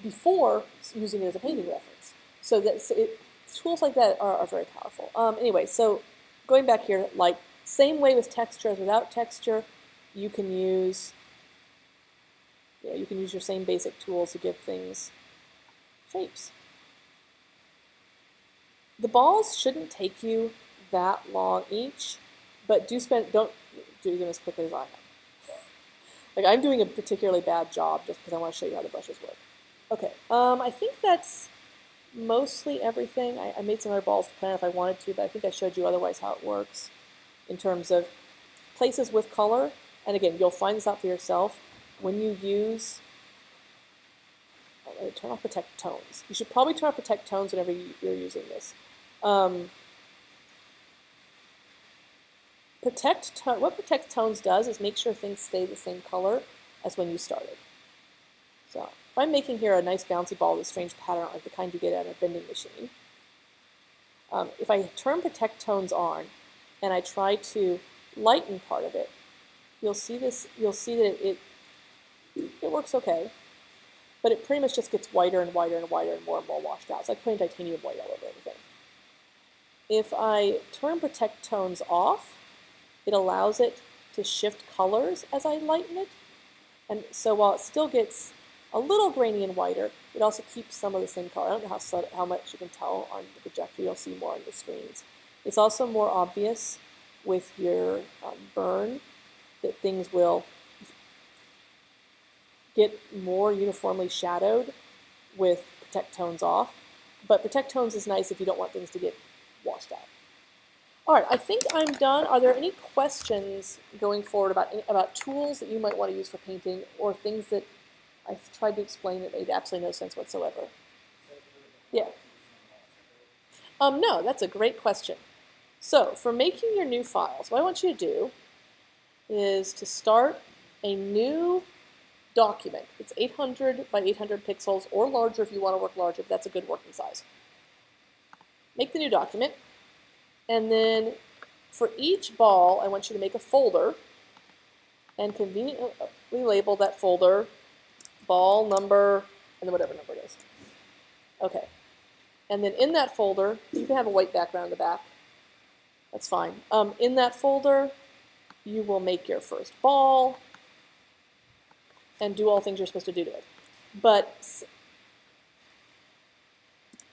S1: before using it as a painting reference. So tools like that are very powerful. Anyway, so going back here, like same way with texture as without texture, you can use your same basic tools to give things shapes. The balls shouldn't take you that long each, but don't do them as quickly as I am. Like I'm doing a particularly bad job just because I want to show you how the brushes work. Okay, I think that's mostly everything. I made some other balls to plan if I wanted to, but I think I showed you otherwise how it works in terms of places with color. And again, you'll find this out for yourself when you use. Turn off Protect Tones. You should probably turn off Protect Tones whenever you're using this. What Protect Tones does is make sure things stay the same color as when you started. So if I'm making here a nice bouncy ball with a strange pattern like the kind you get at a vending machine, if I turn Protect Tones on and I try to lighten part of it, you'll see that it works okay. But it pretty much just gets whiter and whiter and whiter and more washed out. It's like putting titanium white all over everything. If I turn Protect Tones off, it allows it to shift colors as I lighten it. And so while it still gets a little grainy and whiter, it also keeps some of the same color. I don't know how much you can tell on the projector. You'll see more on the screens. It's also more obvious with your burn that things will get more uniformly shadowed with Protect Tones off. But Protect Tones is nice if you don't want things to get washed out. All right, I think I'm done. Are there any questions going forward about tools that you might want to use for painting or things that I've tried to explain that made absolutely no sense whatsoever? Yeah. No, that's a great question. So for making your new files, what I want you to do is to start a new document. It's 800 by 800 pixels or larger if you want to work larger, but that's a good working size. Make the new document, and then for each ball, I want you to make a folder and conveniently label that folder ball number and then whatever number it is. Okay. And then in that folder, you can have a white background in the back. That's fine. In that folder, you will make your first ball and do all things you're supposed to do to it. But,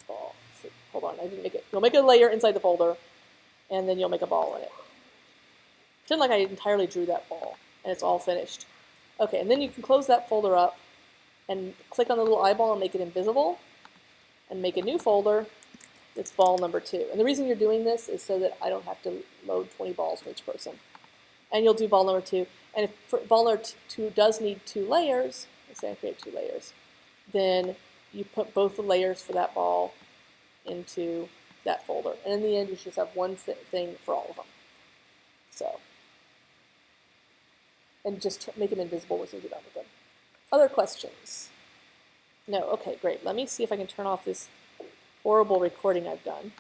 S1: hold on, I didn't make it. You'll make a layer inside the folder, and then you'll make a ball in it. Pretend like I entirely drew that ball, and it's all finished. Okay, and then you can close that folder up, and click on the little eyeball and make it invisible, and make a new folder, It's ball number 2. And the reason you're doing this is so that I don't have to load 20 balls for each person. And you'll do ball number 2. And if ball number 2 does need 2 layers, let's say I create 2 layers, then you put both the layers for that ball into that folder. And in the end, you just have one thing for all of them. So, and just make them invisible as soon as you're done with them. Other questions? No? Okay, great. Let me see if I can turn off this horrible recording I've done.